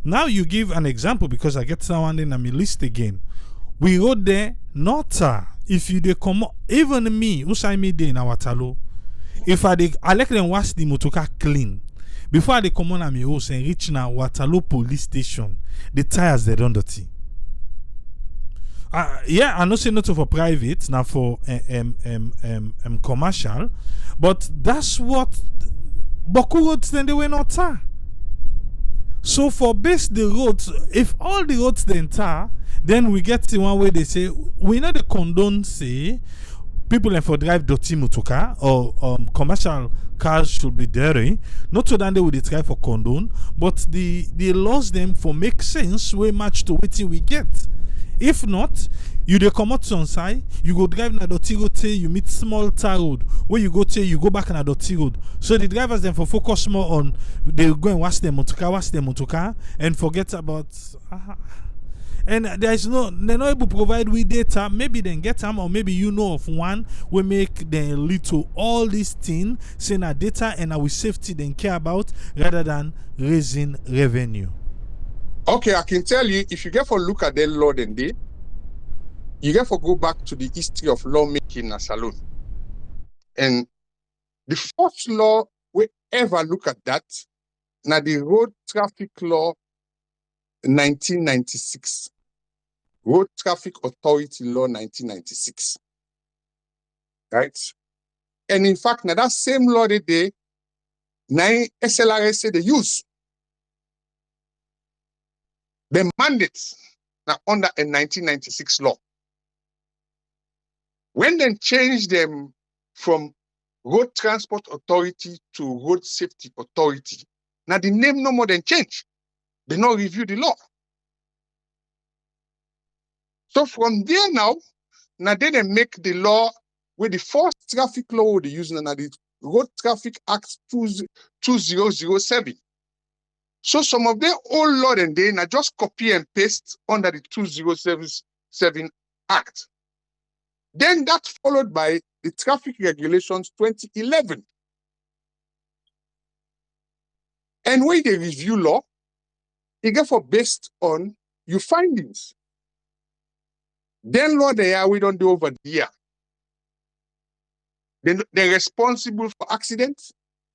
Now you give an example because I get someone in my list again. We wrote there not if you they come even me who say me there in our talo. If I like them wash the motoka clean before they come on at me house and reach now Waterloo police station, the tires they don't dirty. Yeah, I know say not for private, now for commercial, but that's what Boku roads then they were not tar. So for base the roads, if all the roads then tar, then we get to one way they say we know the condone say people and for drive dirty motoka or commercial cars should be dirty. Not so that they would try for condone, but the laws them for make sense way much to waiting we get. If not, you dey come out on side, you go drive na dirty road till you meet small tar road. Where you go till you go back na dirty road. So the drivers then for focus more on they go and wash their motoka, and forget about. And there is no, they're not able to provide with data. Maybe they get them, or maybe you know of one will make them lead to all these things, saying that data and our safety they care about rather than raising revenue. Okay, I can tell you, if you get for look at the law then day, you get for go back to the history of lawmaking in a saloon. And the first law we ever look at that, now the Road Traffic Law 1996. Road Traffic Authority Law 1996. Right? And in fact, now that same law they now SLRSA they use. The mandates now under a 1996 law. When they change them from Road Transport Authority to Road Safety Authority, now the name no more than change. They not review the law. So from there now they make the law with the first traffic law they use now the Road Traffic Act 2007. So some of their old law and they now just copy and paste under the 2077 Act. Then that's followed by the Traffic Regulations 2011. And when they review law, it get for based on your findings. Then law they are we don't do over the year. Then they're responsible for accidents.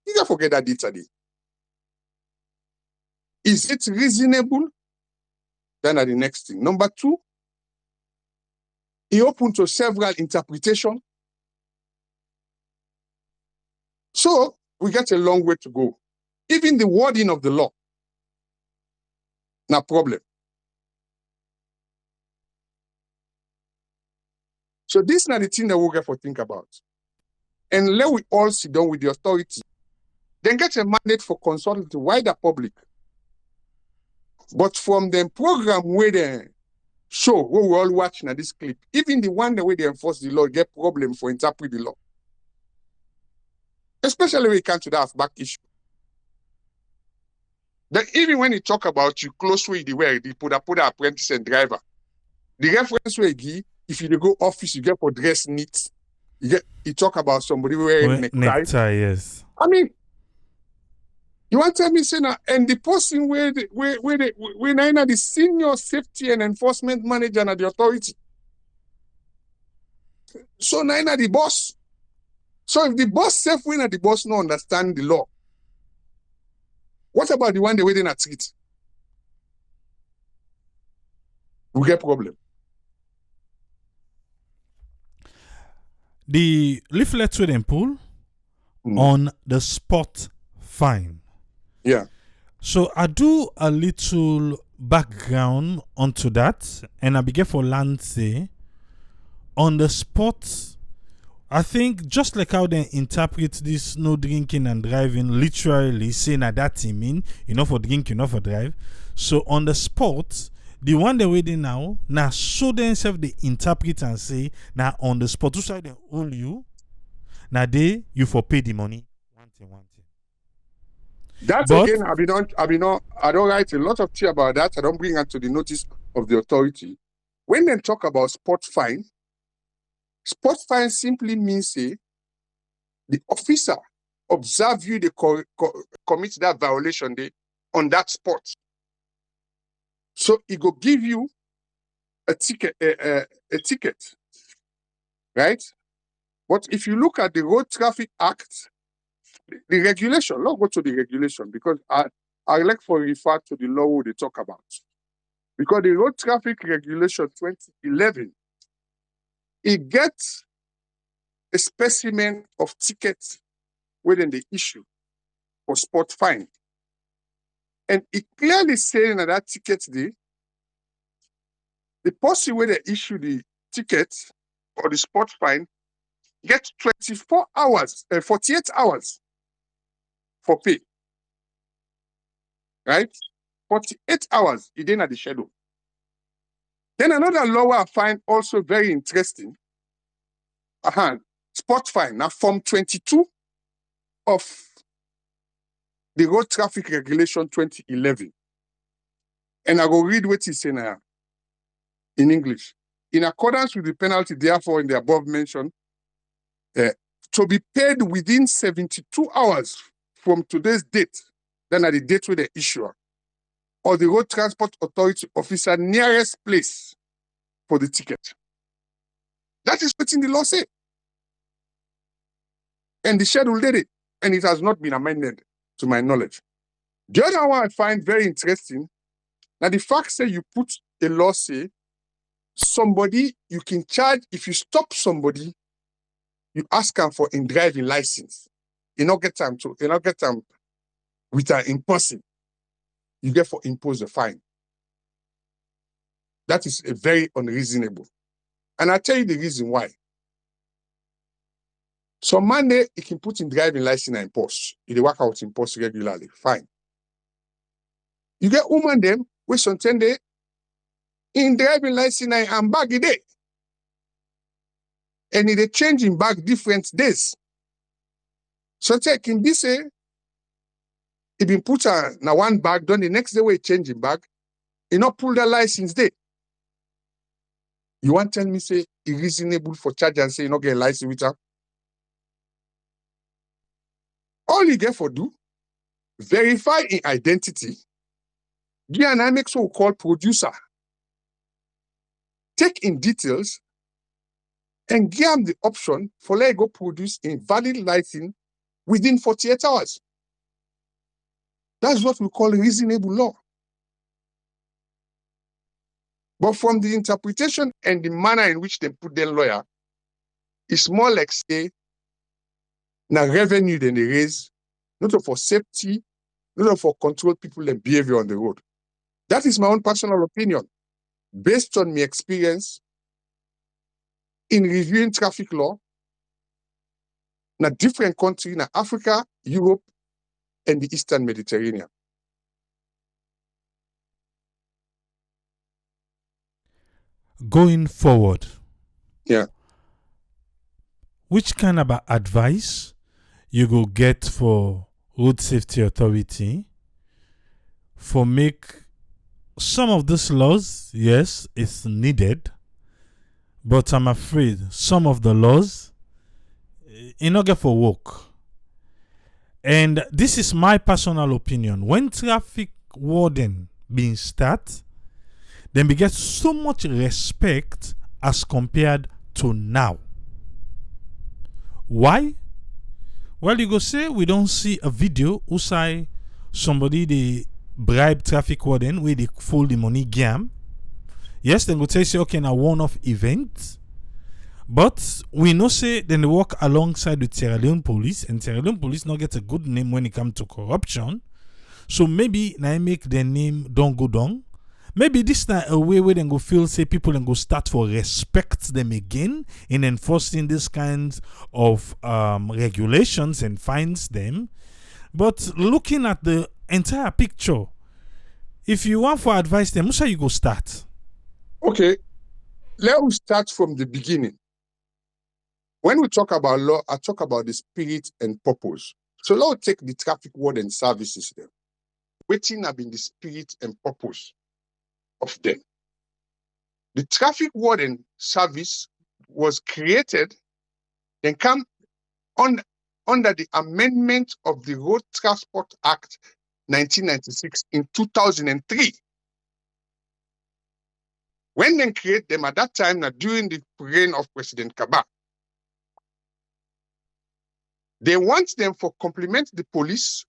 You can forget that data. Is it reasonable? Then are the next thing. Number two, it open to several interpretations. So we get a long way to go. Even the wording of the law, no problem. So this is not the thing that we'll get for think about. And let we all sit down with the authority. Then get a mandate for consulting the wider public. But from the program where they show, what we all watching at this clip, even the one the way they enforce the law get problem for interpret the law. Especially when it comes to that back issue. That even when you talk about you close way the way you put apprentice and driver, the reference way give, if you go office, you get for dress neat. You talk about somebody wearing necktie. Yes. I mean, you want to tell me, say now, and the person where the senior safety and enforcement manager and the authority. So now the boss. So if the boss safe when the boss no understand the law, what about the one the way they not treat? We get problem. The leaflet with them pull on the spot fine. Yeah. So I do a little background onto that, and I begin for land say on the spot, I think just like how they interpret this no drinking and driving literally saying that it mean for drink, for drive. So on the spot, the one they waiting now so themselves they interpret and say now on the spot, who side they hold you, now you for pay the money. One thing. That But- again, I don't write a lot of tea about that. I don't bring it to the notice of the authority. When they talk about spot fine simply means the officer observe you they commit that violation on that spot. So he go give you a ticket, right? But if you look at the Road Traffic Act, the regulation, let's go to the regulation because I like for refer to the law they talk about. Because the Road Traffic Regulation 2011, it gets a specimen of tickets within the issue for spot fine. And it clearly saying that ticket the person where they issue the ticket or the spot fine gets 24 hours, 48 hours for pay. Right? 48 hours, it didn't at the schedule. Then another law I find also very interesting. Spot fine. Now, Form 22 of the Road Traffic Regulation 2011. And I will read what it's saying in English. In accordance with the penalty, therefore, in the above mentioned, to be paid within 72 hours from today's date, then at the date with the issuer, or the Road Transport Authority officer nearest place for the ticket. That is what in the law say. And the schedule did it, and it has not been amended to my knowledge. The other one I find very interesting, now the fact say you put a law say, somebody you can charge, if you stop somebody, you ask them for a driving license. You not get them with an impossible. You get for impose a fine. That is a very unreasonable. And I'll tell you the reason why. So Monday, he can put in driving license and impose. He work out impose regularly. Fine. You get woman them, we sometimes they in driving license and bag a day. And they change in bag different days. So can be say, he been put na one bag, then the next day we change in bag, he not pull the license day. You want to tell me say it's reasonable for charge and say you not get a license with her? All you get for do, verify in identity, give an make so called producer, take in details, and give them the option for let go produce a valid license within 48 hours. That's what we call reasonable law. But from the interpretation and the manner in which they put their lawyer, it's more like say, na revenue than they raise, not for safety, not for control people and behavior on the road. That is my own personal opinion, based on my experience in reviewing traffic law in a different country, in Africa, Europe, and the Eastern Mediterranean. Going forward, Yeah. which kind of advice you go get for road safety authority for make some of these laws, yes, it's needed, but I'm afraid some of the laws in order for work. And this is my personal opinion. When traffic warden being start, then we get so much respect as compared to now. Why? Well, you go say we don't see a video who say somebody they bribe traffic warden where they fold the money gam. Yes, then go say okay, now one-off event. But we know say then they work alongside with Sierra Leone police, and Sierra Leone police not get a good name when it comes to corruption. So maybe now make their name don't go down. maybe this not a way where they go feel say people and go start for respect them again in enforcing this kinds of regulations and fines them. But looking at the entire picture, if you want for advice them, how you go start? Okay, let us start from the beginning. When we talk about law, I talk about the spirit and purpose. So let's take the traffic warden services there. Waiting have been the spirit and purpose of them. The traffic warden service was created, then come under the amendment of the Road Transport Act 1996 in 2003. When they create them at that time, now during the reign of President Kaba, they want them for complement the police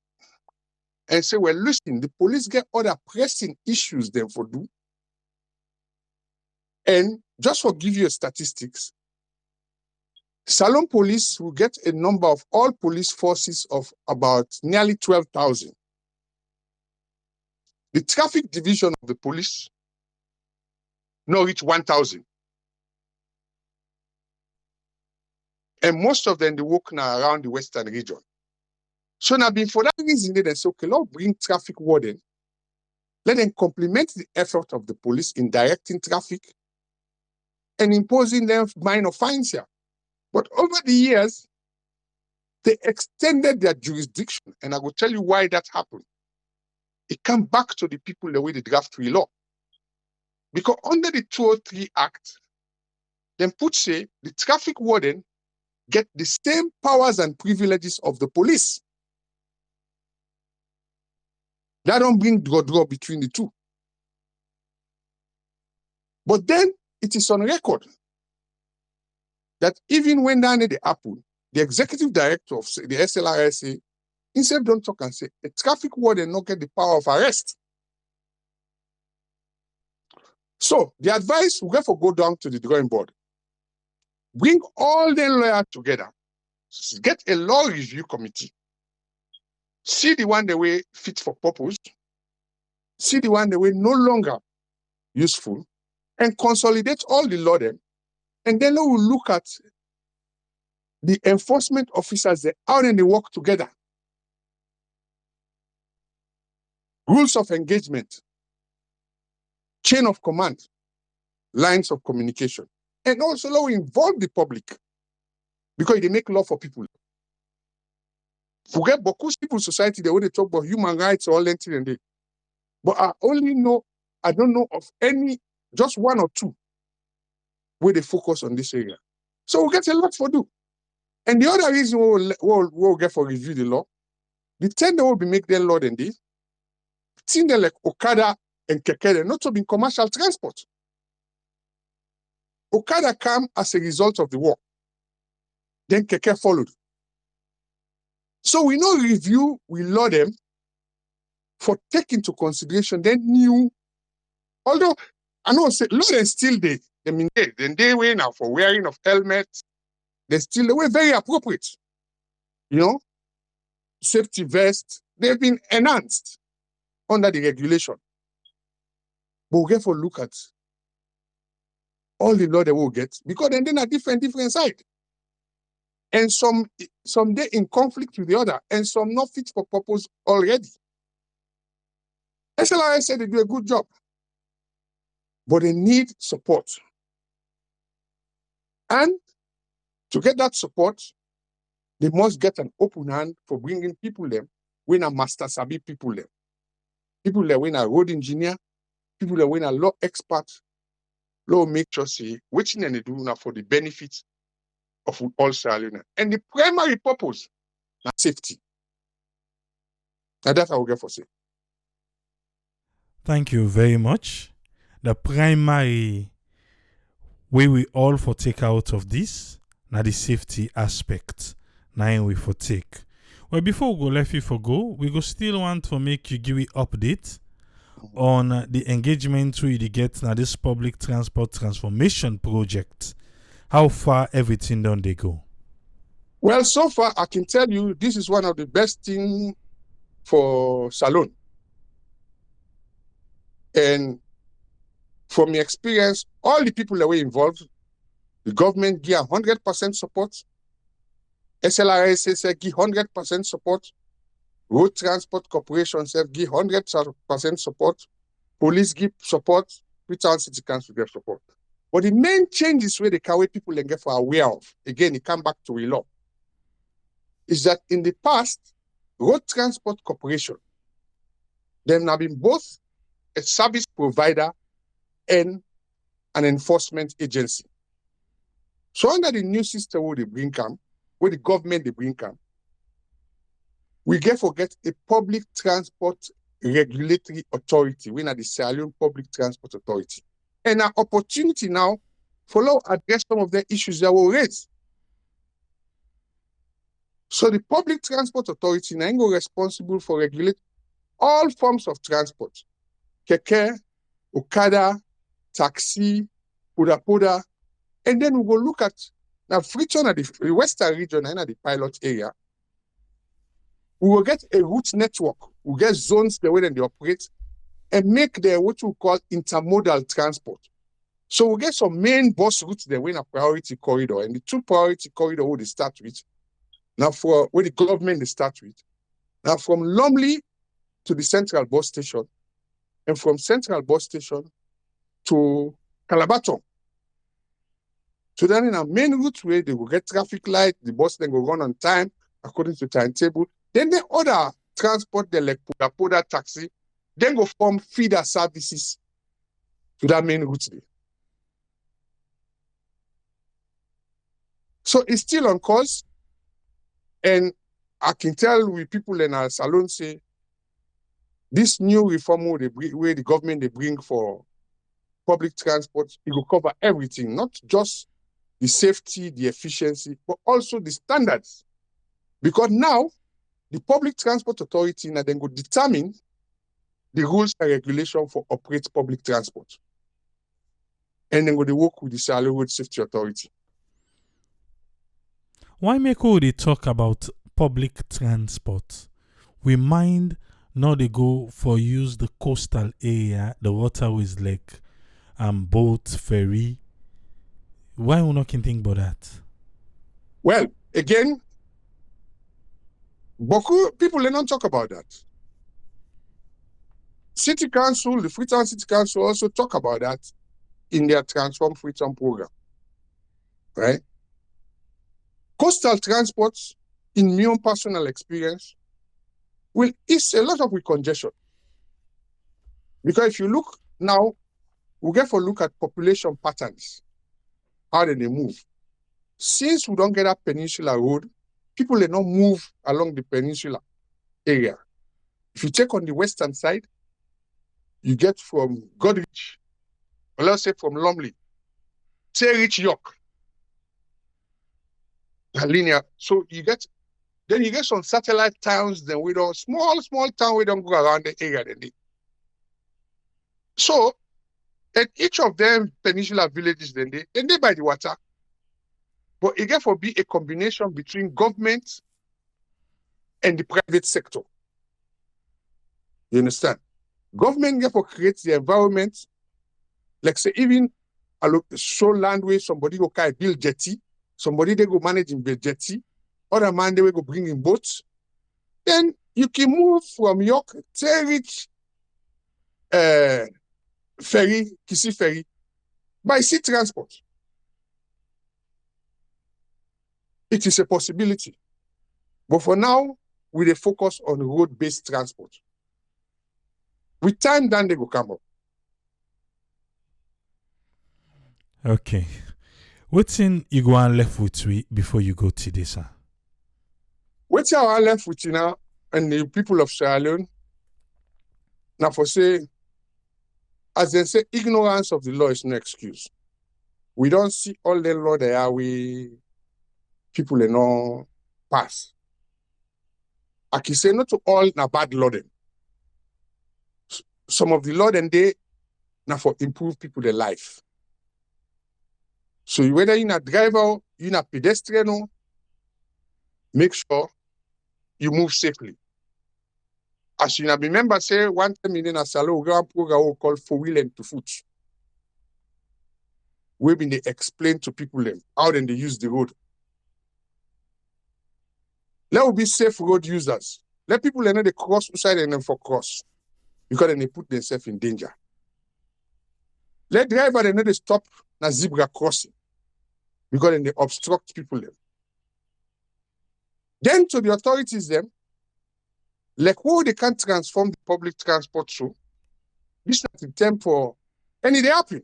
and say, well, listen, the police get other pressing issues them for do. And just for give you a statistics, Salon Police will get a number of all police forces of about nearly 12,000. The traffic division of the police now reach 1,000. And most of them, they work now around the Western region. So now, for that reason, they say, okay, let's bring traffic warden. Let them complement the effort of the police in directing traffic and imposing them minor fines here. But over the years, they extended their jurisdiction, and I will tell you why that happened. It comes back to the people the way they draft free law. Because under the 203 Act, then say the traffic warden get the same powers and privileges of the police. That don't bring draw between the two. But then it is on record that even when down at the Apple, the executive director of the SLRSA himself don't talk and say, a traffic warden not get the power of arrest. So the advice will therefore go down to the drawing board. Bring all the lawyers together, get a law review committee, see the one the way fit for purpose, see the one the way no longer useful, and consolidate all the law then, and then we will look at the enforcement officers, how they work together. Rules of engagement, chain of command, lines of communication. And also law involve the public because they make law for people. Forget beaucoup civil society, they only talk about human rights or all that and they. But I don't know of any, just one or two where they focus on this area. So we'll get a lot for do. And the other reason we'll get for review the law, the tender will be make their law than this. Things like Okada and Keke, they're not to be in commercial transport. Okada came as a result of the war. Then Keke followed. So we know review, we law them for take into consideration then new, although I know say law them still they way now for wearing of helmets, they still they were very appropriate. You know, safety vest, they've been enhanced under the regulation. But we get for look at all the law they will get, because then are different side. And some they in conflict with the other, and some not fit for purpose already. SLRSA said they do a good job, but they need support. And to get that support, they must get an open hand for bringing people them when a master sabi people them. People that when a road engineer, people that when a law expert, law make sure say which thing they do now for the benefit of all Sierra. And the primary purpose is safety. And that's how we get for say. Thank you very much. The primary way we all for take out of this, now the safety aspect. Now we for take. Well, before we go left you for go, we go still want to make you give you update on the engagement we get now this public transport transformation project. How far everything done they go? Well, so far I can tell you this is one of the best things for Salon. And from my experience, all the people that were involved, the government give 100% support. SLRSA give 100% support. Road Transport Corporation give 100% support. Police give support. Freetown City Council give support. But the main change is where the Kawe people and get for aware of. Again, it come back to the law. Is that in the past, Road Transport Corporation, they have been both a service provider and an enforcement agency. So under the new system where they bring come, where the government they bring come, we get a public transport regulatory authority, we are the Sierra Leone Public Transport Authority. And an opportunity now for law address some of the issues that were raised. So the Public Transport Authority now go responsible for regulate all forms of transport. Keke, Okada, taxi, Poda, and then we will look at now Freetown at the western region and at the pilot area. We will get a route network. We'll get zones the way that they operate and make the what we call intermodal transport. So we'll get some main bus routes the way in a priority corridor, and the two priority corridor where they start with. Now for where the government they start with. Now from Lumley to the central bus station, and from central bus station to Calabaton. So then in a main route where they will get traffic light, the bus then will run on time according to timetable. Then the other transport, the like Poda taxi, then go form feeder services to that main route there. So it's still on course, and I can tell with people in our salon say, this new reform where the government they bring for public transport, it will cover everything, not just the safety, the efficiency, but also the standards. Because now, the Public Transport Authority now then go determine the rules and regulation for operate public transport. And then go they work with the Sierra Leone Road Safety Authority. Why make all they talk about public transport? We mind now they go for use the coastal area, the waterways like boat, ferry. Why we not can think about that? Well, again, Boku people they don't talk about that. City Council, the Freetown City Council also talk about that in their Transform Freetown program. Right? Coastal transports, in my own personal experience, will ease a lot of congestion. Because if you look now, we get for look at population patterns, how they move. Since we don't get a peninsula road, people they not move along the peninsula area. If you check on the western side, you get from Godrich, or let's say from Lumley, Reach York, linear. So you get some satellite towns, then we don't small town we don't go around the area then. So at each of them peninsula villages then they by the water. But it therefore be a combination between government and the private sector. You understand? Government therefore creates the environment, like say even show land where somebody go build jetty, somebody they go manage in build jetty, other man they will go bring in boats. Then you can move from York to reach ferry, Kisi ferry, by sea transport. It is a possibility. But for now, we focus on road-based transport. With time, then they will come up. Okay. What's in you go and left with we before you go to this? What's our left with you now and the people of Sierra Leone? Now for say, as they say, ignorance of the law is no excuse. We don't see all the law there we people no pass. I can say not to all na bad law then. Some of the law then they now for improve people their life. So whether you're a driver, you're a pedestrian, make sure you move safely. As you remember, say 1 million a salo grand program called for wheel and to foot. we been they explain to people them how then they use the road. Let us be safe road users. Let people know they cross side and then for cross. Because then they put themselves in danger. Let driver they know they stop na zebra crossing. Because then they obstruct people them. Then to the authorities them, like how they can transform the public transport so, this is the time for any they happen.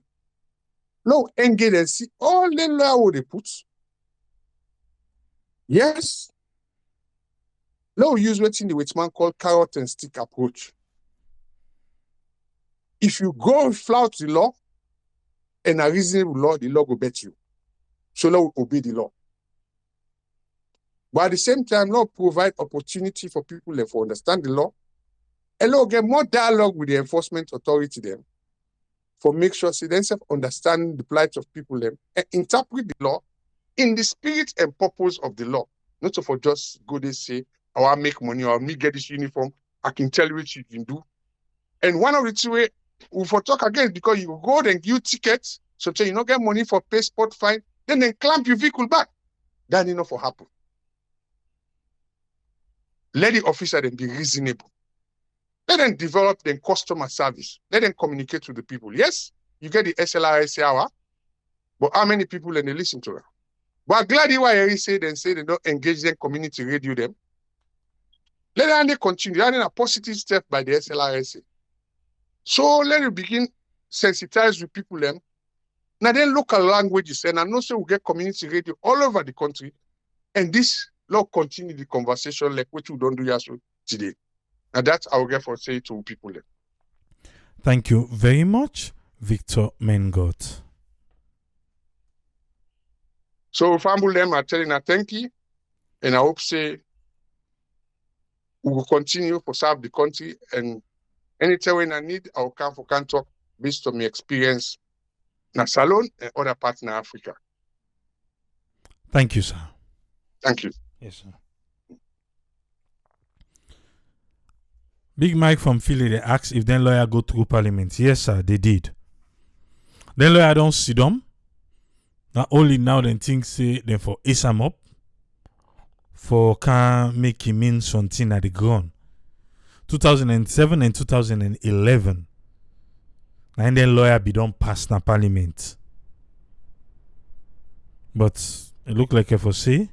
Now engage and see all the law they put. Yes. Now use what in the which man called carrot and stick approach. If you go flout the law and a reasonable law, the law will bet you. So law will obey the law. But at the same time, law provide opportunity for people to understand the law. And law get more dialogue with the enforcement authority them for make sure they themselves understand the plight of people them and interpret the law in the spirit and purpose of the law. Not so for just go they say, oh, I make money or me get this uniform, I can tell you what you can do. And one of the two way we for talk again because you go and give tickets, so you don't get money for pay sport fine, then they clamp your vehicle back. That enough for happen. Let the officer then be reasonable. Let them develop their customer service. Let them communicate with the people. Yes, you get the SLRSA hour, but how many people then they listen to them? But I'm glad you say they don't engage them, community radio them. Let them continue. That is a positive step by the SLRSA. So let it begin sensitize with people them. Now then local languages, and I know so we get community radio all over the country, and this law continue the conversation like what you don't do yesterday today. And that's our get for say to people them. Thank you very much, Victor Mengot. So family them are telling her thank you, and I hope say we will continue to serve the country, and anytime when I need, I will come for can talk based on my experience in Salon and other parts in Africa. Thank you, sir. Thank you. Yes, sir. Big Mike from Philly, they asked if then lawyer go through parliament. Yes, sir, they did. Then lawyer don't see them. Not only now then things say then for ace him up for can make him mean something at the ground. 2007 and 2011. And then lawyer be done pass na parliament. But it look like if I say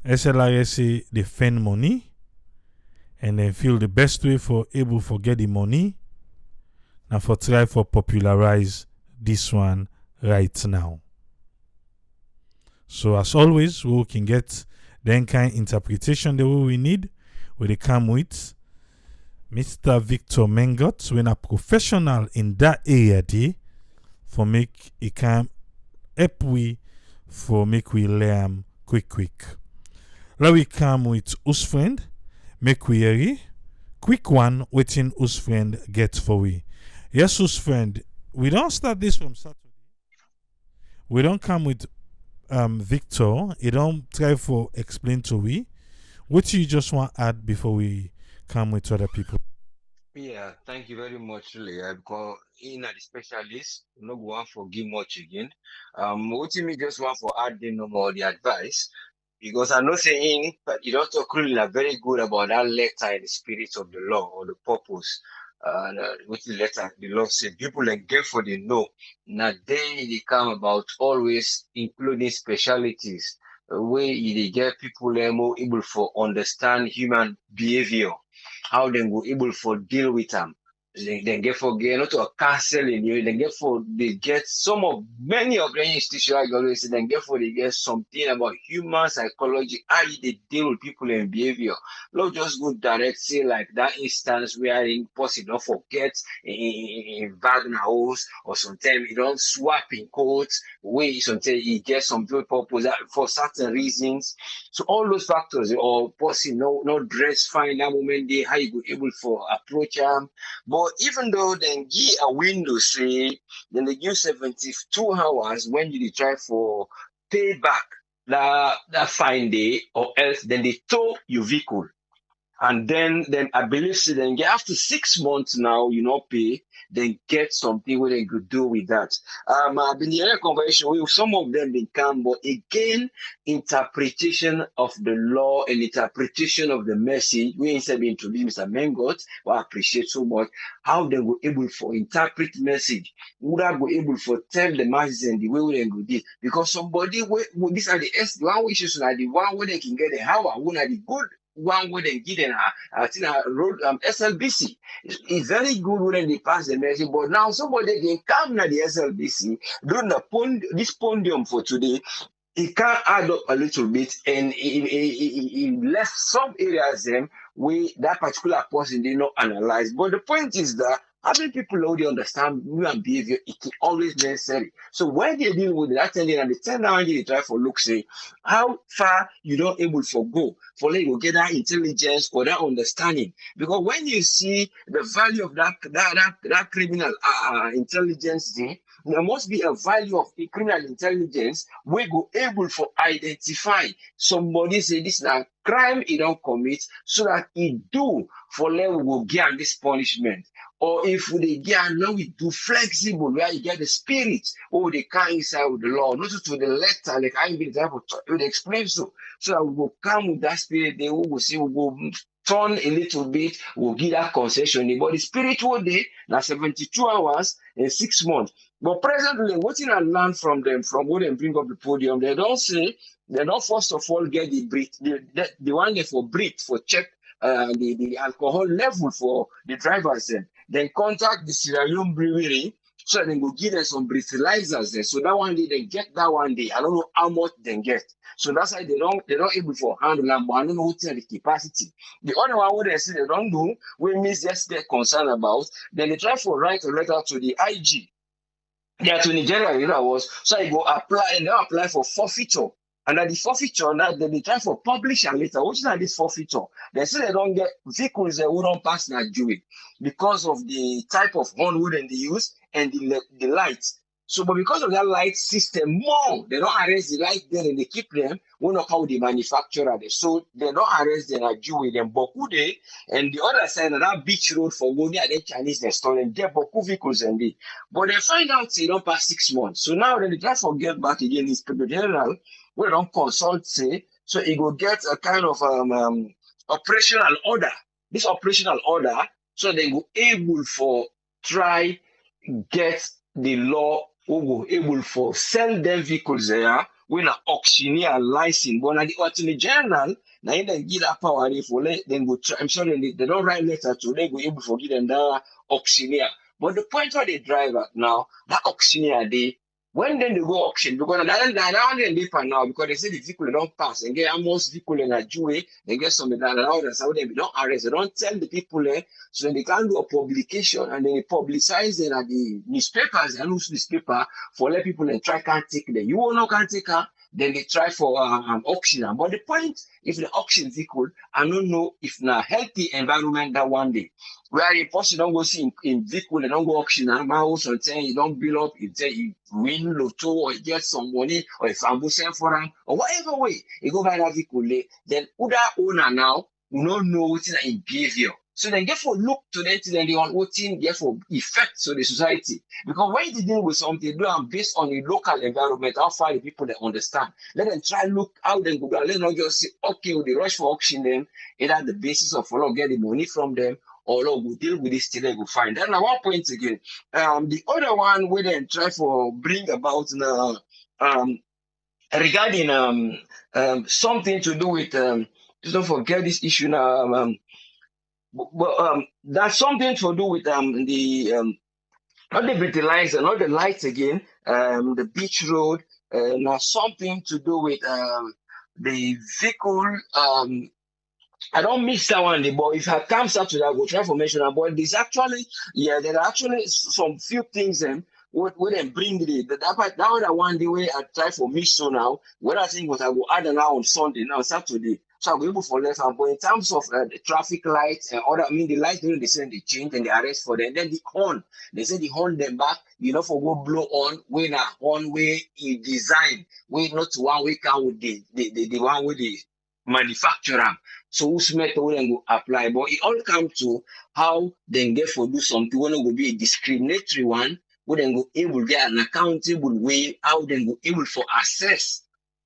SLRSA defend money and then feel the best way for able to get the money and for try for popularize this one right now. So as always, we can get the kind interpretation the way we need, where they come with Mr. Victor Mengot, when a professional in that area day, for make it can help we for make we learn quick. Now we come with us friend, make we hear quick one waiting us friend get for we. Yes, us friend, we don't start this from Saturday. We don't come with Victor. He don't try for explain to we. What you just want to add before we come with other people? Yeah, thank you very much, really. Because in the specialist, I'm not going to forgive much again. What you me just want for adding no more the advice, because I know saying, but you don't talk really very good about that letter in the spirit of the law or the purpose. Which the letter the law said people and get for the know. Now they come about always including specialities where they get people more able for understand human behavior, how they go able for deal with them. Then get for get not to counseling you, then get for they get many of the institutions I always say, then get for they get something about human psychology, how they deal with people and behavior. Not just go direct say like that instance where in person don't forget in Wagner house or sometimes you don't swap in codes where sometimes he gets some purpose for certain reasons. So all those factors or person no dress fine that moment they how you go able for approach them. But even though then give a window, say, then they give 72 hours when you try for pay back that fine day, or else then they tow your vehicle. And then I believe so then get after 6 months now, you know, pay, then get something where they could do with that. I've been hearing a conversation with some of them they come, but again, interpretation of the law and interpretation of the message, we instead be introduced Mr. Mengot, who I appreciate so much, how they were able for interpret message, would I go able for tell the masses and the way they go did. Because somebody these are the one wishes like the one where they can get the how one are the good one way they give them I think I wrote SLBC. It's very good when they pass the message, but now somebody can come to the SLBC during this podium for today. It can add up a little bit, and it left some areas them where that particular person did not analyze. But the point is that having people already understand human behavior, it is always necessary. So when they deal with that attending and the turn down, they try for look, say how far you don't able to go for let you get that intelligence or that understanding. Because when you see the value of that criminal intelligence thing, there must be a value of criminal intelligence we go able to identify somebody say this is a crime he don't commit so that he do for let we go get this punishment. Or if they get now we do flexible where you get the spirit or they can inside with the law, not to the letter, like I be the type of would explain so that we will come with that spirit, they will see we go turn a little bit, we'll give that concession. But the spiritual day, now 72 hours and 6 months. But presently, what I learned from them, from what they bring up the podium, they don't say, they don't first of all get the breath, the one there for breathe, for check the alcohol level for the drivers then contact the Sierra Leone brewery so they go give them some breathalyzers there. So that one day they get that one day. I don't know how much they get. So that's why they don't able to handle them, but I don't know what's the capacity. The other one what they say they don't do, we miss just get concerned about, then they try to write a letter to the IG. Yeah, to Nigeria, you know, was so I go apply and they apply for forfeiture. And at the forfeiture, now they try for publish and later. What is that this forfeiture? They say they don't get vehicles that wouldn't pass Nigeria because of the type of horn wooden they use and the lights. So, but because of that light system, more they don't arrest the light there and they keep them. We know how the manufacturer they so they don't arrest the Nigeria them Boku day and the other side of that beach road for Goni and the Chinese they stolen there Boku vehicles and they. But they find out they don't pass 6 months. So now they try to get back again. Inspector General we don't consult say so he go get a kind of operational order. This operational order so they go able for try get the law who go able for sell them vehicles there when an auctioneer license. But now the attorney general now they give that power for then go try, I'm sorry they don't write letter to they go able for give them that auctioneer. But the point where they drive at now, that auctioneer they when then they go auction, because that one they pay now because they say the vehicle don't pass and get almost vehicle in a Jew, they get some of that and others, how they don't arrest, they don't tell the people so they can't do a publication and then they publicize it at the newspapers and use newspaper for let people and try can't take them. You will not can't take her, then they try for auction. But the point, if the auction vehicle, I don't know if in a healthy environment that one day. Where a person don't go see in vehicle, they don't go auction and house and say you don't build up, you say you win lotto or you get some money or if I'm send for them or whatever way you go buy that vehicle, then other owner now will not know what's in behavior. So then therefore look to them to then they want what thing therefore effects on the society. Because when they deal with something, they do them based on the local environment, how far the people they understand. Let them try look how they go. Let them not just say, okay, with the rush for auction them, either the basis of get the money from them, or we'll deal with this till they go find. Then at one point again, the other one we then try for bring about now regarding something to do with don't forget this issue now. But that's something to do with the not the fertilizer, not the lights again, the beach road, now something to do with the vehicle. I don't miss that one, but if I comes up to that, we'll try to mention that. But there's actually, there are actually some few things what then bring that other one the way I try for miss so now. What I think what I will add now on Sunday, now Saturday. So I'll be able for less. But in terms of the traffic lights and other, I mean the lights they say they change and they arrest for them. Then the horn, they say the horn them back, for go blow on when a horn way he design, way not one way count with the one with the manufacture them. So who's method we then go apply. But it all comes to how then get for do something when go be a discriminatory one, we then go able get an accountable way, how then go able for assess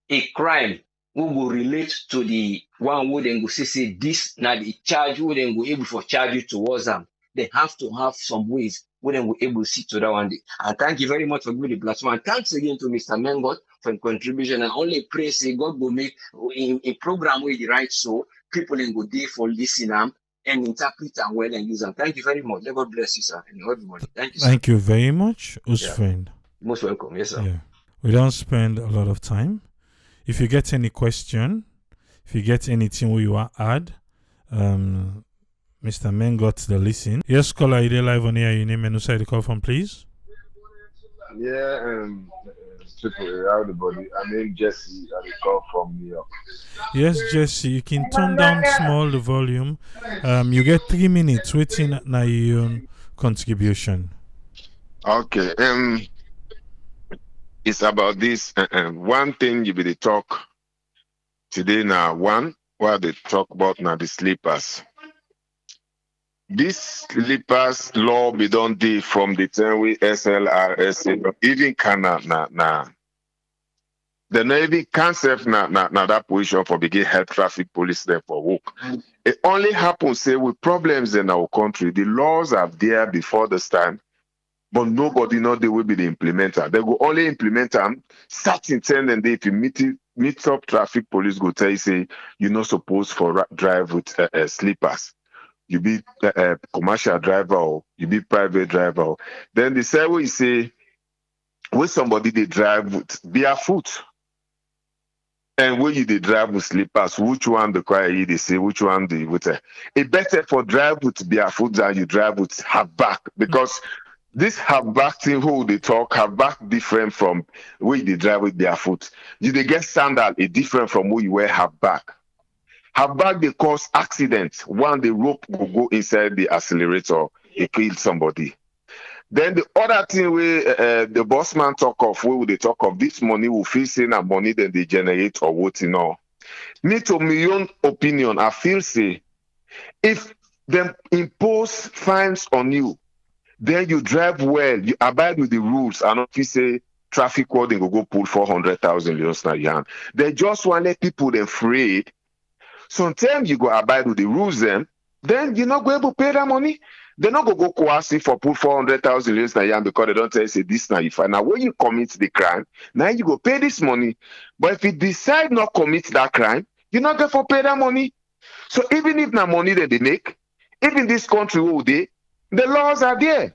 a crime who will relate to the one who then go say this now the charge who then go able for charge you towards them. They have to have some ways where then we able to see to that one day. And thank you very much for giving the platform. And thanks again to Mr. Mengot for the contribution. And only pray say God will make a program where the right so people then go there for listening and interpret and well and use them. Thank you very much. God bless you, sir. And everybody. Thank you, sir. Thank you very much, us Yeah. friend. Most welcome. Yes, sir. Yeah. We don't spend a lot of time. If you get any question, if you get anything you want to add, Mr. Mengot the listen. Yes, caller, you there live on here. Your name and who side the call from, please. Yeah, Triple A, everybody. I mean Jesse, I call from New York. Yes, Jesse, you can turn down small the volume. You get 3 minutes waiting na your own contribution. Okay, it's about this. One thing you be the talk today now. One, what they talk about now the sleepers. This sleepers law be done day from the time we SLRSA, even Canada na. The Navy concept na that position for begin head traffic police there for work. It only happens say with problems in our country. The laws are there before this time, but nobody know they will be the implementer. They will only implement them certain time and if you meet up traffic police go tell you say you're not supposed for drive with sleepers. You be commercial driver or you be private driver. Then the same way you say when somebody they drive with barefoot. And when you they drive with slippers, which one the quiet you they say, which one the with it better for drive with barefoot than you drive with halfback because this halfback thing who they talk halfback different from where they drive with barefoot. You they get standard it different from who you wear halfback. Halfback they cause accidents. One the rope will go inside the accelerator, it kill somebody. Then the other thing where the boss man talk of, where they talk of this money will feel saying that money then they generate or what you know. Me to my own opinion, I feel say if them impose fines on you, then you drive well, you abide with the rules, and if you say traffic warden will go pull 400,000 euros na yan. They just want to let people them free. Sometimes you go abide with the rules then you're not going to pay that money. They're not going to go coercive for put 400,000 euros na yan because they don't tell you say this now you find. Now when you commit the crime, now you go pay this money. But if you decide not commit that crime, you're not going to pay that money. So even if na money that they make, even this country all day, the laws are there.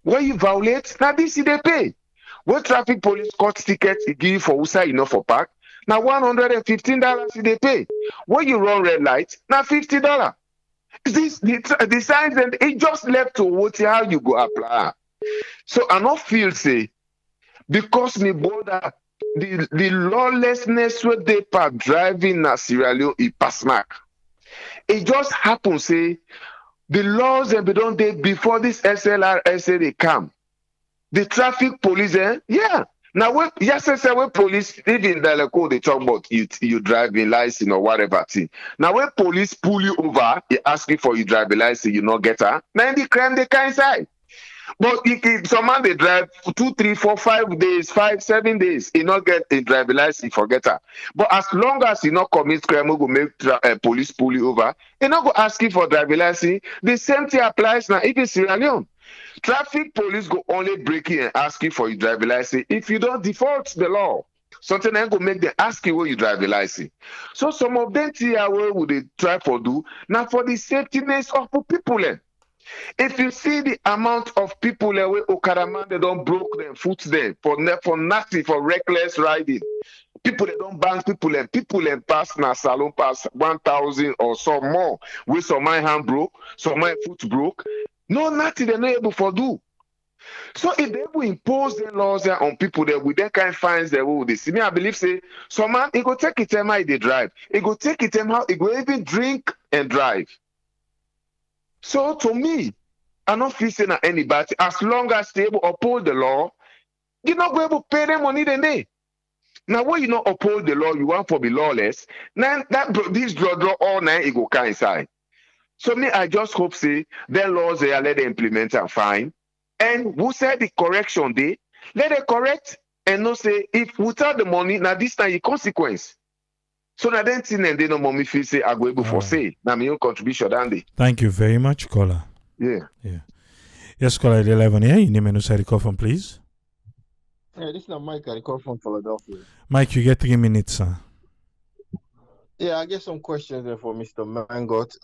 When you violate, now this they pay. When traffic police cut tickets, they give you for USA enough for park. Now $115 they pay. When you run red light, now $50. This the signs and it just left to what how you go apply. So I not feel say because me border the lawlessness where they part driving na Sierra Leone it pass mark. It just happens say the laws that be done day before this SLRSA they come. The traffic police yeah. Now when when police even the code they talk about you driving license or whatever thing. Now when police pull you over, they ask you for your driving license, you not get her. Now in the crime they can inside. But if someone they drive 2, 3, 4, 5 days, 5, 7 days, he not get a driving license, forget her. But as long as you not commit crime, we go make police pull you over, he not go ask you for driving license. The same thing applies now. If it's Sierra Leone. Traffic police go only break in and ask you for your driving license if you don't default the law. Something then go make them ask you where you drive the license. So some of them where would they try for do now for the safetyness of the people. If you see the amount of people where Okaraman they don't broke them foot there for nothing for reckless riding. People they don't ban people and pass na salon pass 1,000 or some more. With some my hand broke, some my foot broke. No, nothing they're not able to do. So if they will impose the laws on people that with that kind of fines they will they see me, I believe say some man it go take it time how they drive. It go take it time how it go even drink and drive. So to me, I'm not facing at anybody as long as they able uphold the law, you're not going to pay them money then they. Now, when you not oppose the law, you want to be lawless. Now that this draw all night it go inside. So me, I just hope say their laws they are let them implement and fine. And who said the correction day, let it correct and not say if without the money, now this time the consequence. So now then thing and they no mommy feel say I go able for say. Now my own contribution than they. Thank you very much, caller. Yeah. Yes, caller 11 here. You name and say the call from, please. Yeah, this is Mike. I call from Philadelphia. Mike, you get 3 minutes, sir. Yeah, I get some questions there for Mr. Mangot.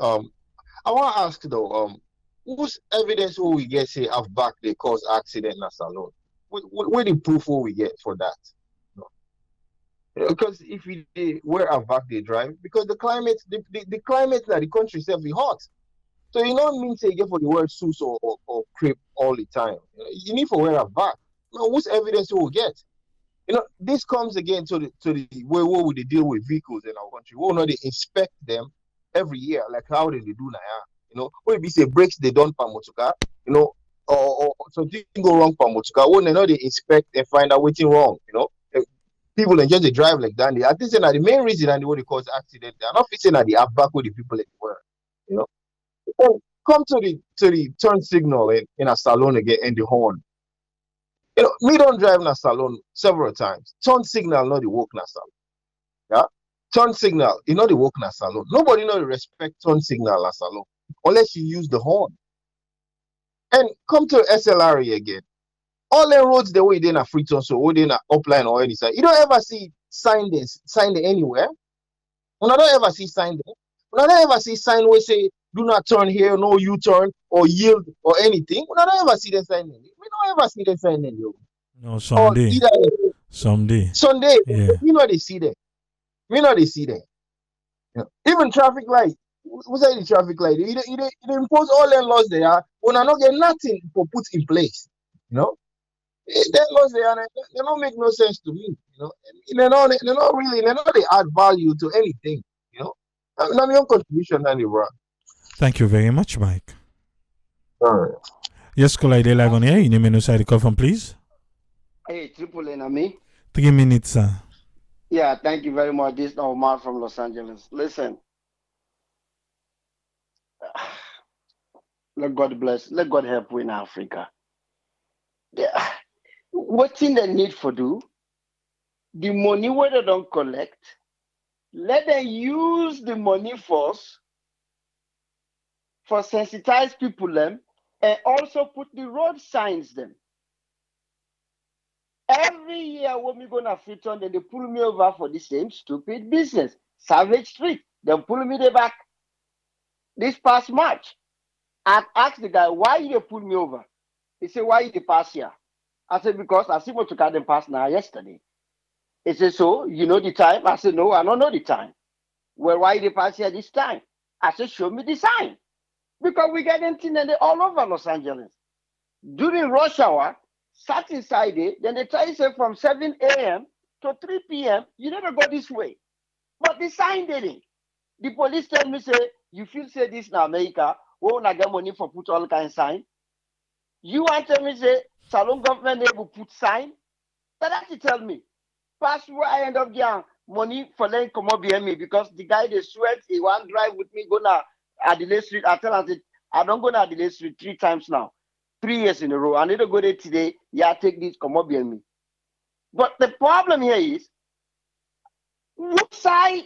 I want to ask though, whose evidence will we get say have back they cause accident in a salon? Where the proof will we get for that? No. Because if we where have back they drive, because the climate in the country itself is hot. So you don't mean say you get for the word sus or creep all the time. You need for where have back. No, whose evidence will we get? This comes again to the way would they deal with vehicles in our country. Why not they inspect them every year, like how they do now? When we say brakes they done per motorcar, or something go wrong per motorcar. When they inspect and find out what's wrong, people they just they drive like that. I think that the main reason and what they cause accident, they're not fixing that they have back with the people everywhere. Come to the turn signal in a salon again and the horn. Me don't drive in a salon several times. Turn signal not the work in a salon. Yeah? Turn signal, the work in a salon. Nobody know the respect turn signal in a salon unless you use the horn. And come to SLRSA again. All the roads the way they in a free turn, so or they in a upline or any side. You don't ever see sign there anywhere. You don't ever see sign there. You don't ever see sign where say do not turn here, no U-turn or yield or anything. We don't ever see them sign there. We don't ever see them sign there. No, someday. Someday. Sunday, Yeah. they see them. They see them. Even traffic light. What's that the traffic light? They impose all their laws there. When I not get nothing for put in place. Their laws there, they don't make no sense to me. They're not they add value to anything. That's my own contribution, Danny, bro. Thank you very much, Mike. All right. Yes, caller 11 here. You name and say the call from, please. Hey, Triple Enemy. 3 minutes, sir. Yeah, thank you very much. This is Omar from Los Angeles. Listen, let God bless. Let God help we in Africa. Yeah. What's in the need for do? The money where they don't collect, let them use the money first for sensitize people them and also put the road signs them. Every year when we go to Freetown, then they pull me over for the same stupid business. Savage Street. Then pull me the back. This past March. I asked the guy, why you pull me over? He said, why you pass here? I said, because I see what you got them pass now yesterday. He said, so you know the time? I said, no, I don't know the time. Well, why you pass here this time? I said, show me the sign. Because we get them things all over Los Angeles. During rush hour, sat inside it, then they try to say from 7 a.m. to 3 p.m., you never go this way. But the sign didn't. The police tell me, say, you feel say this in America, we won't get money for put all kind of sign. You want to tell me, say, Salon government able put sign? That's to tell me. Past where I end up getting money for letting come up behind me because the guy they sweat, he want drive with me, go to Adelaide Street. I tell him, I don't go to Adelaide Street 3 times now. 3 years in a row. I need to go there today. Yeah, take this, come up behind me. But the problem here is, which side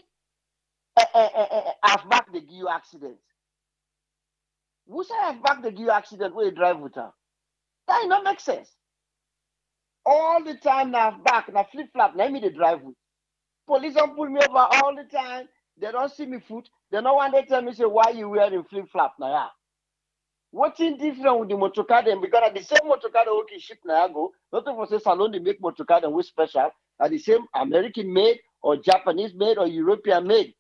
have back the give you accident? Which side have back the give you accident where you drive with her? That don't make sense. All the time now back, now flip-flop, let me the drive with. Police don't pull me over all the time. They don't see me foot. They don't want to tell me, say, why you wearing flip-flop now? Yeah. What's in different with the motorcar then? Because at the same motorcar that we ship now go, not of say Salon they make motorcar then we special, at the same American made or Japanese made or European made.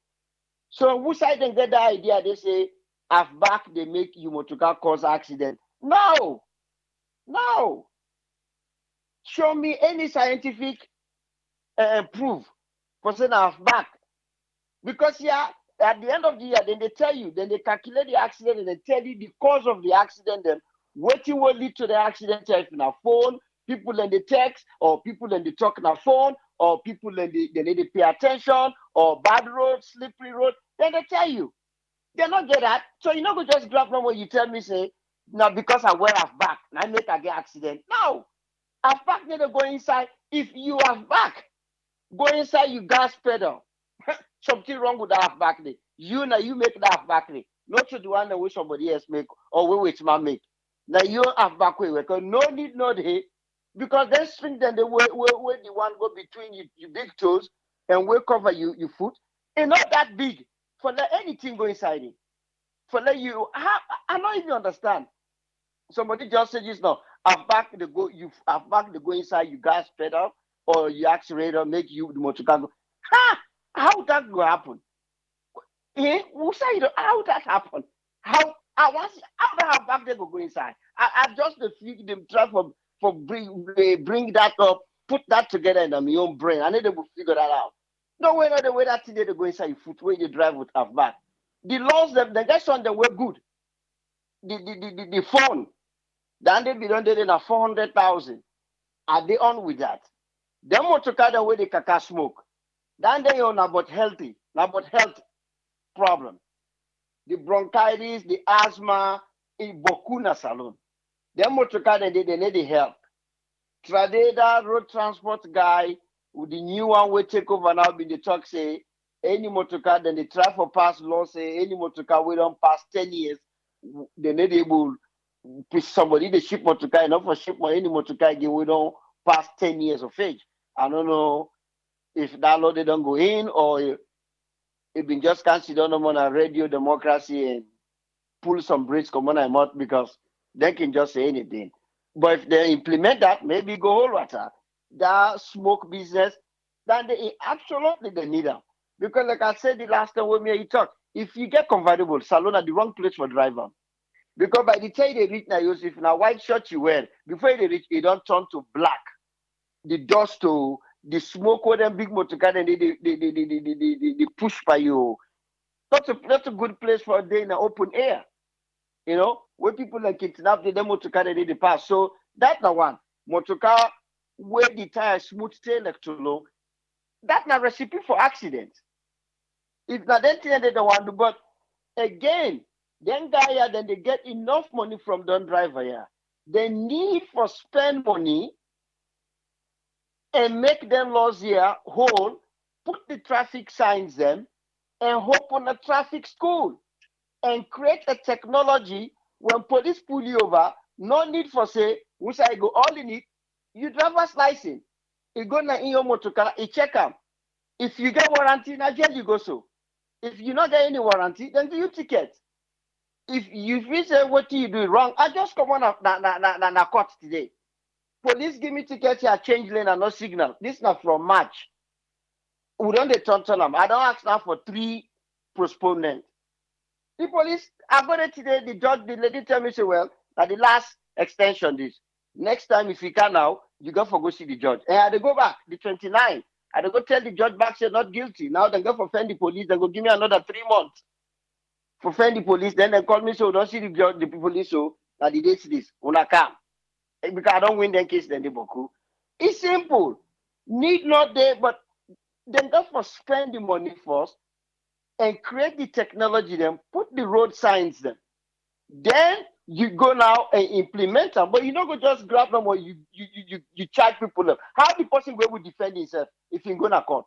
So which side then get the idea? They say half back they make you motorcar cause accident. No. Show me any scientific proof for saying half back. Because at the end of the year, then they tell you, then they calculate the accident and they tell you the cause of the accident, then what will lead to the accident if in a phone, people in the text, or people in the talk on a phone, or people they need to pay attention, or bad road, slippery road, then they tell you. They not get that. So you not go just grab number, you tell me, say, now because I wear half back, and I make a get accident. No. Half back need to go inside. If you have back, go inside, you gas pedal. Something wrong with the half back day. You make the half back day. Not to the one that way somebody else make or we which man make. Now you half back way because no need no day. Because then string then the way the one go between your big toes and we cover your foot. It's not that big for let anything go inside it. For let you I don't even understand. Somebody just said just now, half back they go inside you gas pedal or your accelerator make you the motor car go. How that go happen? Who say how that happen? How that half back they go inside? I just the figure them try for bring that up, put that together in my own brain. I need to figure that out. No way, not the way that thing they go inside your foot when you drive with half back. The laws the guys on them were good. The phone, then they be done in a 400,000. Are they on with that? Them motor car the way they caca smoke. Then they on about health problem. The bronchitis, the asthma, in Bokuna Salon. Them motor car they need the help. Tradeda road transport guy with the new one will take over now be the talk say any motor car then they try for pass law say any motor car we don't pass 10 years they need able somebody the ship motor car enough for ship any motor car we don't pass 10 years of age. I don't know if that law they don't go in or it been just considered on a radio democracy and pull some bricks come on and out because they can just say anything. But if they implement that, maybe go whole water. That smoke business, then they absolutely they need them. Because like I said the last time when you talk, if you get convertible, salon are the wrong place for driver. Because by the time they reach now, if now white shirt you wear, before they reach, it don't turn to black. The dust to the smoke with them big motor car and they push by you. That's a good place for a day in the open air. You know, where people like kidnap the motor car they the pass. So that's the one. Motor car where the tire smooth stay electrolo. That's not recipe for accident. If not then they don't want to, but again, then guy then they get enough money from the driver here. They need for spend money and make them laws here whole, put the traffic signs them, and open a traffic school and create a technology when police pull you over, no need for say, which I go all in it, you driver's license. You go na in your motor car, you check them. If you get warranty, na jail you go so. If you not get any warranty, then give you ticket. If you feel say what you do wrong, I just come on na court today. Police give me ticket here, change lane and no signal. This not from March. We don't turn them. I don't ask now for 3 postponement. The police, I got it today, the judge, the lady tell me, say, well, at the last extension this. Next time, if you can now, you go for go see the judge. And I had to go back, the 29. I had to go tell the judge back, say, not guilty. Now they go for offend the police, they go give me another 3 months. For offend the police, then they call me, so don't see the judge, the police, so that the date this, una come. Because I don't win the case, then they boku. It's simple. Need not there, but then go for spend the money first and create the technology, then put the road signs them. Then you go now and implement them, but you don't go just grab them or you charge people them. How the person will defend himself if you go to court?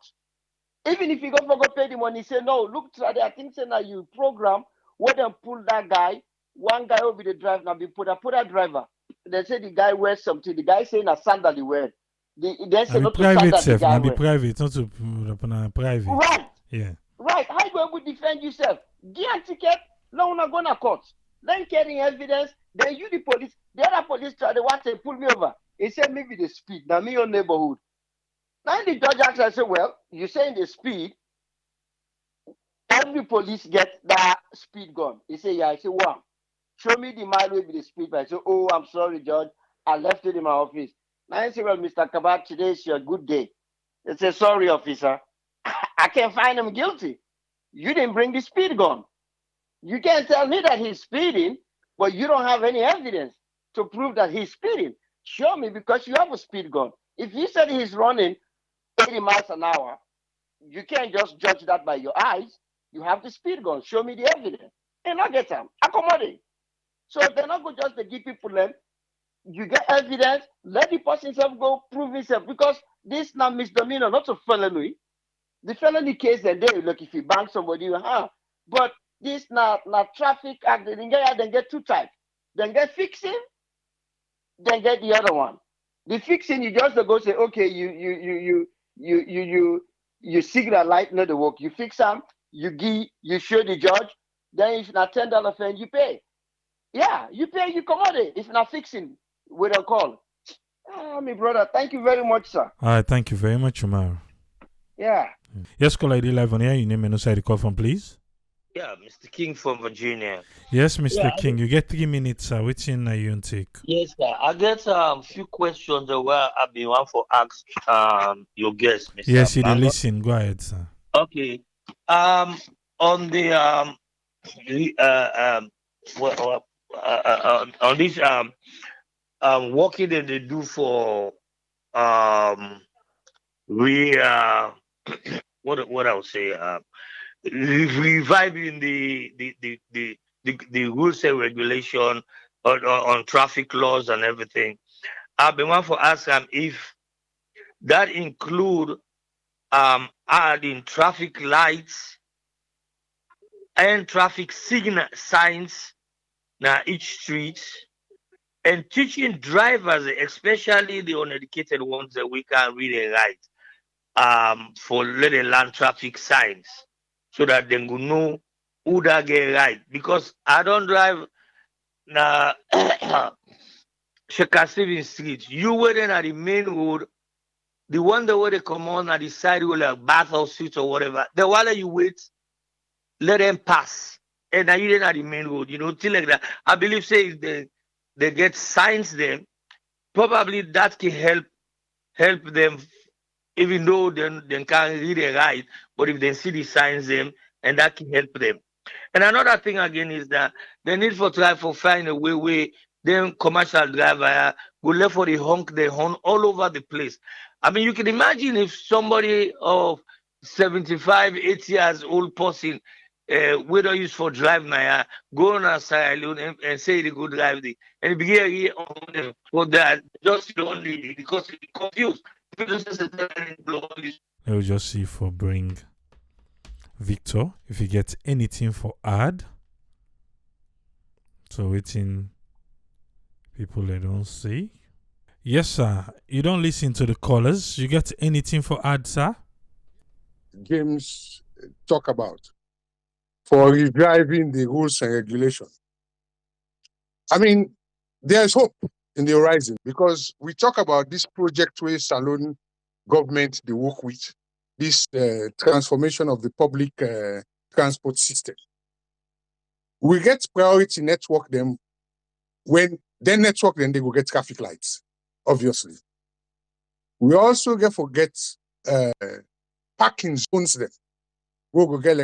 Even if you go for go pay the money, say no, look I think say now you program where them pull that guy, one guy will be the driver, now be put a driver. They say the guy wears something, the guy saying a sandal he wear. They say not to private sandal the guy be wear. private, not to private. Right. Yeah. Right. How you will defend yourself? Get a ticket, no one go to court. Then carrying evidence, then you the police, the other police try to want to pull me over. He said maybe the speed. Now me your neighborhood. Now the judge actually said, well, you saying the speed, every police get that speed gun. He said, yeah. I said, wow. Show me the mile will be the speed. I said, oh, I'm sorry, Judge. I left it in my office. Now I said, well, Mr. Kabat, today is your good day. They said, sorry, officer. I can't find him guilty. You didn't bring the speed gun. You can't tell me that he's speeding, but you don't have any evidence to prove that he's speeding. Show me because you have a speed gun. If you said he's running 80 miles an hour, you can't just judge that by your eyes. You have the speed gun. Show me the evidence. And I get them. Accommodate. So they're not going just to give people them. You get evidence. Let the person himself go prove himself. Because this now misdemeanor, not a felony. The felony case, and they look if you bang somebody, But this now traffic act. Then get two types. Then get fixing. Then get the other one. The fixing, you just go say, okay, you signal light not the work. You fix them, you show the judge. Then if not $10 fine, you pay. Yeah, you pay, you commodity. If not fixing, we don't call. My brother, thank you very much, sir. All right, thank you very much, Umar. Yeah. Yes, call ID live on here. Your name and side call from, please. Yeah, Mr. King from Virginia. Yes, Mr. King, you get 3 minutes. Which in you want to take? Yes, sir. I get a few questions where I've been one for ask your guest, Mr. Yes, you Mango. listen. Go ahead, sir. Okay. On the on this working that they do for what I would say reviving the rules and regulation on traffic laws and everything. I've been one for ask if that include adding traffic lights and traffic signal signs now each street, and teaching drivers, especially the uneducated ones, that we can read and write, for letting land traffic signs, so that they will know who that get right. Because I don't drive now Sheka Stevens Street. You waiting at the main road, the one that where they come on at the side road like Bathhouse Street or whatever. The while you wait, let them pass. And now you didn't at the main road, things like that. I believe say if they get signs them, probably that can help them, even though they can't read and write, but if they see the signs them, and that can help them. And another thing again is that the need for try for find a way where them commercial driver go left for the honk the horn all over the place. I mean, you can imagine if somebody of 75, 80 years old person we don't use for drive now, go on a side and say they go drive the and begin here on for that just don't need it because it's confused. I will just see for bring Victor if you get anything for ad. So waiting people they don't see. Yes, sir. You don't listen to the callers. You get anything for ad, sir? James talk about for reviving the rules and regulations. I mean, there's hope in the horizon because we talk about this project where Salone government they work with, this transformation of the public transport system. We get priority network them when they network then they will get traffic lights, obviously. We also forget parking zones then. We will get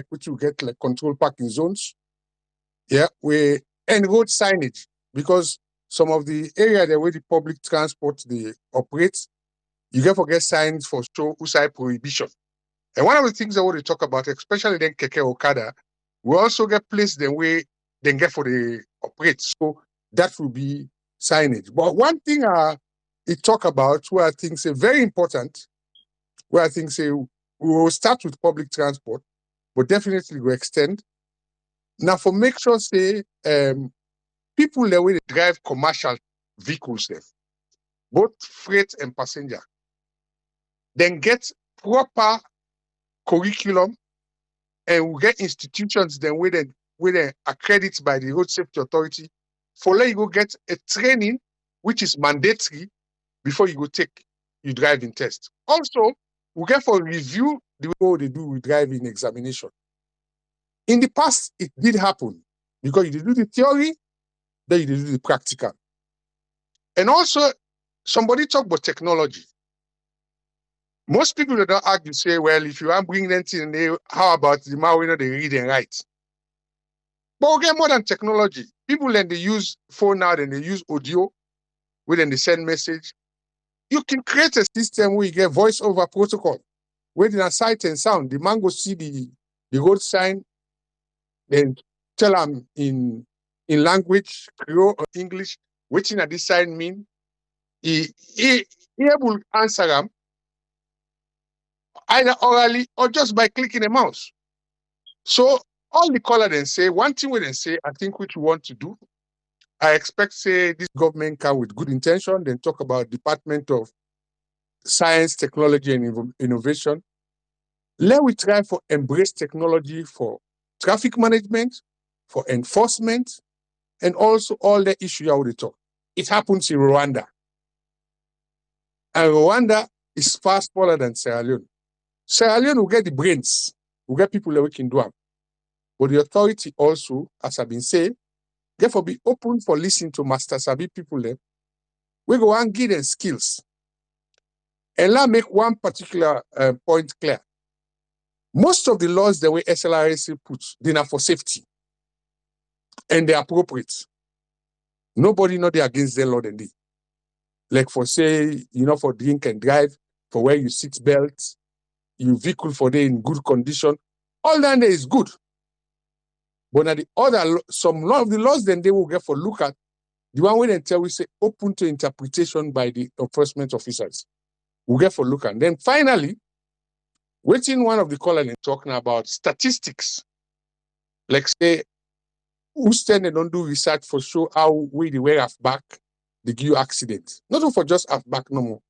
like control parking zones. Yeah, and road signage because some of the area there where the public transport they operate, you forget signs for show outside prohibition. And one of the things I want to talk about, especially then Keke Okada, we also get place then where they get for the operate. So that will be signage. But one thing it talk about where I think say very important, where I think say we will start with public transport, but definitely will extend. Now for make sure say people the way they drive commercial vehicles there, both freight and passenger, then get proper curriculum and we get institutions then where they accredited by the Road Safety Authority for let you go get a training which is mandatory before you go take your driving test. Also, we get for review the way they do with driving examination. In the past, it did happen because you do the theory, then you do the practical. And also, somebody talk about technology. Most people that don't argue say, well, if you want to bring them in, how about the man they read and write? But we get more than technology. People then they use phone now, then they use audio, where then they send message. You can create a system where you get voice over protocol. wait in a sight and sound. The man go see the road sign, then tell him in language, Creole or English, which in this sign mean. He able answer them either orally or just by clicking a mouse. So all the caller then say, one thing we then say, I think which we want to do, I expect say this government come with good intention, then talk about Department of Science, Technology and Innovation. Let we try for embrace technology for traffic management, for enforcement, and also all the issue I would talk. It happens in Rwanda. And Rwanda is far smaller than Sierra Leone. Sierra Leone will get the brains, will get people that we can do it. But the authority also, as I've been saying, therefore be open for listening to Master Sabi people there. We go and give them skills. And let me make one particular point clear. Most of the laws the way SLRSA puts, they are for safety. And they're appropriate. Nobody know they're against the law than they. Like for say, for drink and drive, for where you seat belts, you vehicle for them in good condition. All that there is good. But now the other, some of the laws then they will get for look at, the one where they tell we say open to interpretation by the enforcement officers. We'll get for look at. Then finally, waiting one of the callers talking about statistics. Like say, who stand and don't do research for show how we the way half back the give accident. Not for just half back no more.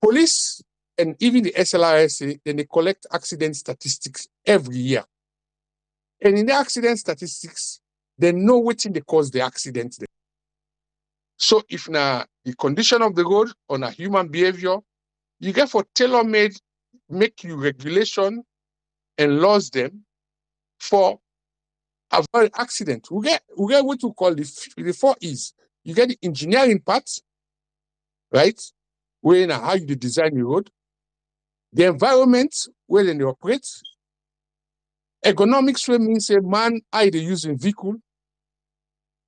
Police and even the SLRSA, then they collect accident statistics every year. And in the accident statistics, they know what they cause the accident. So if now the condition of the road or a human behavior, you get for tailor-made, make you regulation and laws them for avoid accident. We get what we call the 4 E's. You get the engineering part, right? Where now how you design the road, the environment where they operate, economics where means a man how they use a vehicle,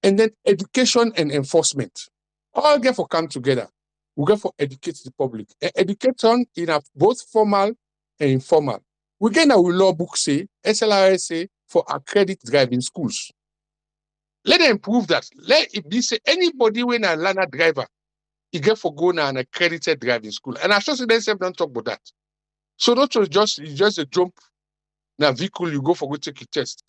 and then education and enforcement. All get for come together. We get for educate the public. Educate on in both formal and informal. We get our law book say, SLRSA for accredited driving schools. Let them prove that. Let it be say anybody when a learner driver, he get for go now an accredited driving school. And I sure say themselves don't talk about that. So not just a jump in a vehicle, you go for go take a test.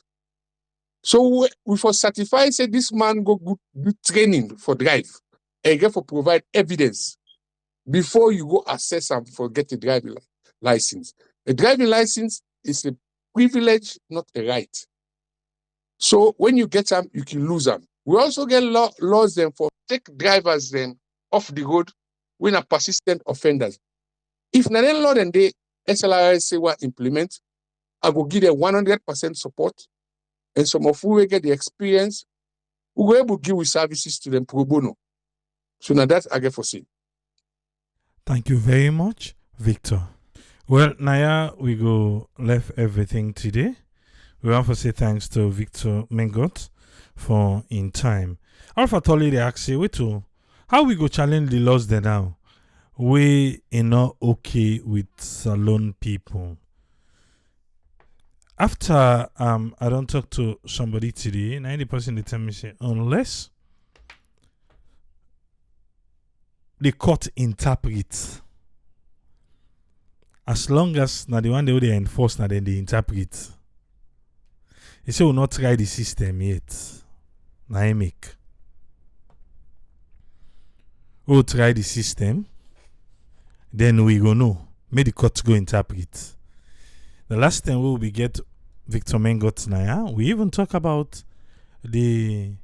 So we for certify say this man go do training for drive and get for provide evidence before you go assess and for get a driving license. A driving license is a privilege, not a right. So when you get them, you can lose them. We also get laws then for take drivers then off the road when are persistent offenders. If not law then they SLRSA will implement, I will give them 100% support. And some of who will get the experience, we will able to give with services to them pro bono. So now that's I get for see. Thank you very much, Victor. Well, Naya, we go left everything today. We want to say thanks to Victor Mengot for in time. Alpha Tolly they ask you, how we go challenge the laws there now? We are not okay with salon people. After I don't talk to somebody today, 90% they tell me say unless the court interprets, as long as now the one they enforce now then they interpret. They say we'll not try the system yet. Now I make. We'll try the system. Then we go know. May the court go interpret. The last time we will be get Victor Mengot Naya, we even talk about the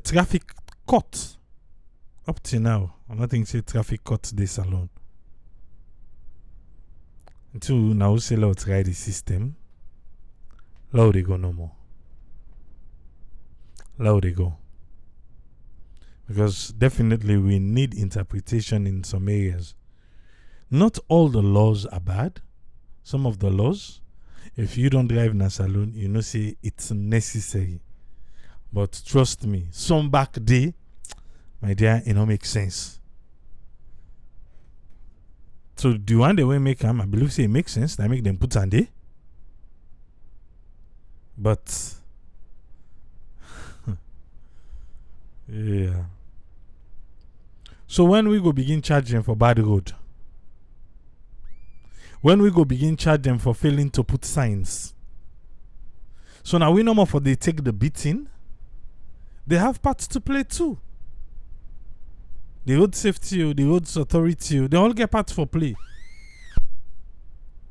traffic court. Up to now, I'm not thinking say traffic court this alone. Until now we say let's try the system. Now they go no more. Now they go. Because definitely we need interpretation in some areas. Not all the laws are bad. Some of the laws, if you don't drive in a saloon, you know, say it's necessary. But trust me, some back day, my dear, it don't make sense. So the one they will make them, I believe say it makes sense. They make them put on there. But yeah. So when we go begin charge them for bad road, when we go begin charge them for failing to put signs, so now we no more for they take the beating, they have parts to play too. The road safety, the road authority, they all get parts for play.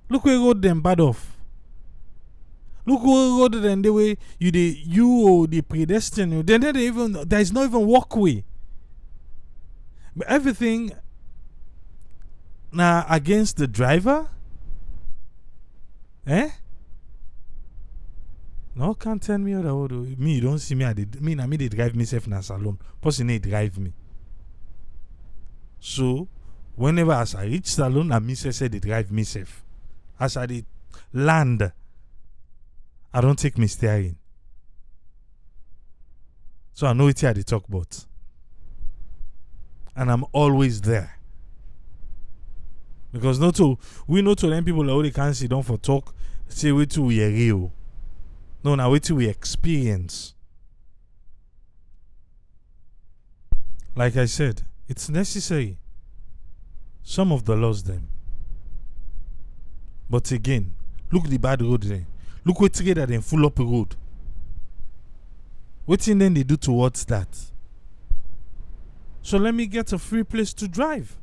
Look where road them bad off. Look where road them the way you or the predestined. Then they even there is not even walkway. But everything now against the driver. Eh? No, can't tell me other way. Me, you don't see me. Me they drive myself in a salon. Person they drive me. So, whenever as I reach salon, I myself say they drive myself. As I did land, I don't take me steering. So I know it's here they talk about. And I'm always there. Because we know to them people that they can't see, don't for talk, say wait till we are real. No, now wait till we experience. Like I said, it's necessary. Some of the laws them. But again, look the bad road there. Look what together then full up a road. What thing then they do towards that? So let me get a free place to drive.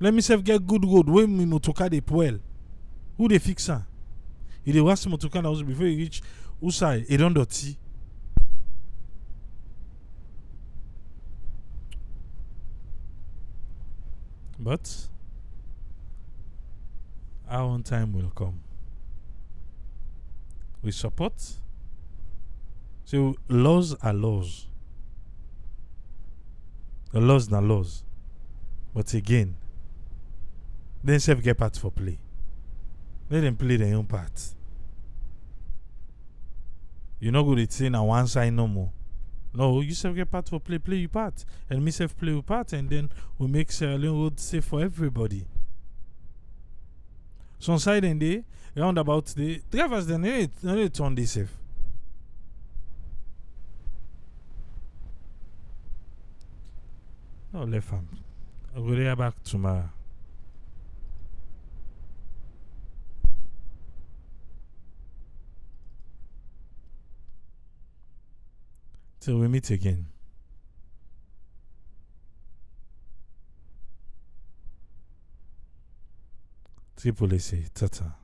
Let me self get good road. When me motoka they well. Who they fix her? If they was motoka house before you reach Usai, it don't dirty. But our own time will come. We support. So laws are laws. The laws are laws. But again, then self get part for play. Let them play their own part. You're not going to say now one side no more. No, you self get part for play your part. And me self play your part, and then we make Sierra Leone road safe for everybody. Some side and day, round about the drivers then they turn this safe. No, left hand. I'll go there back tomorrow. Till we meet again. Triple A, tata.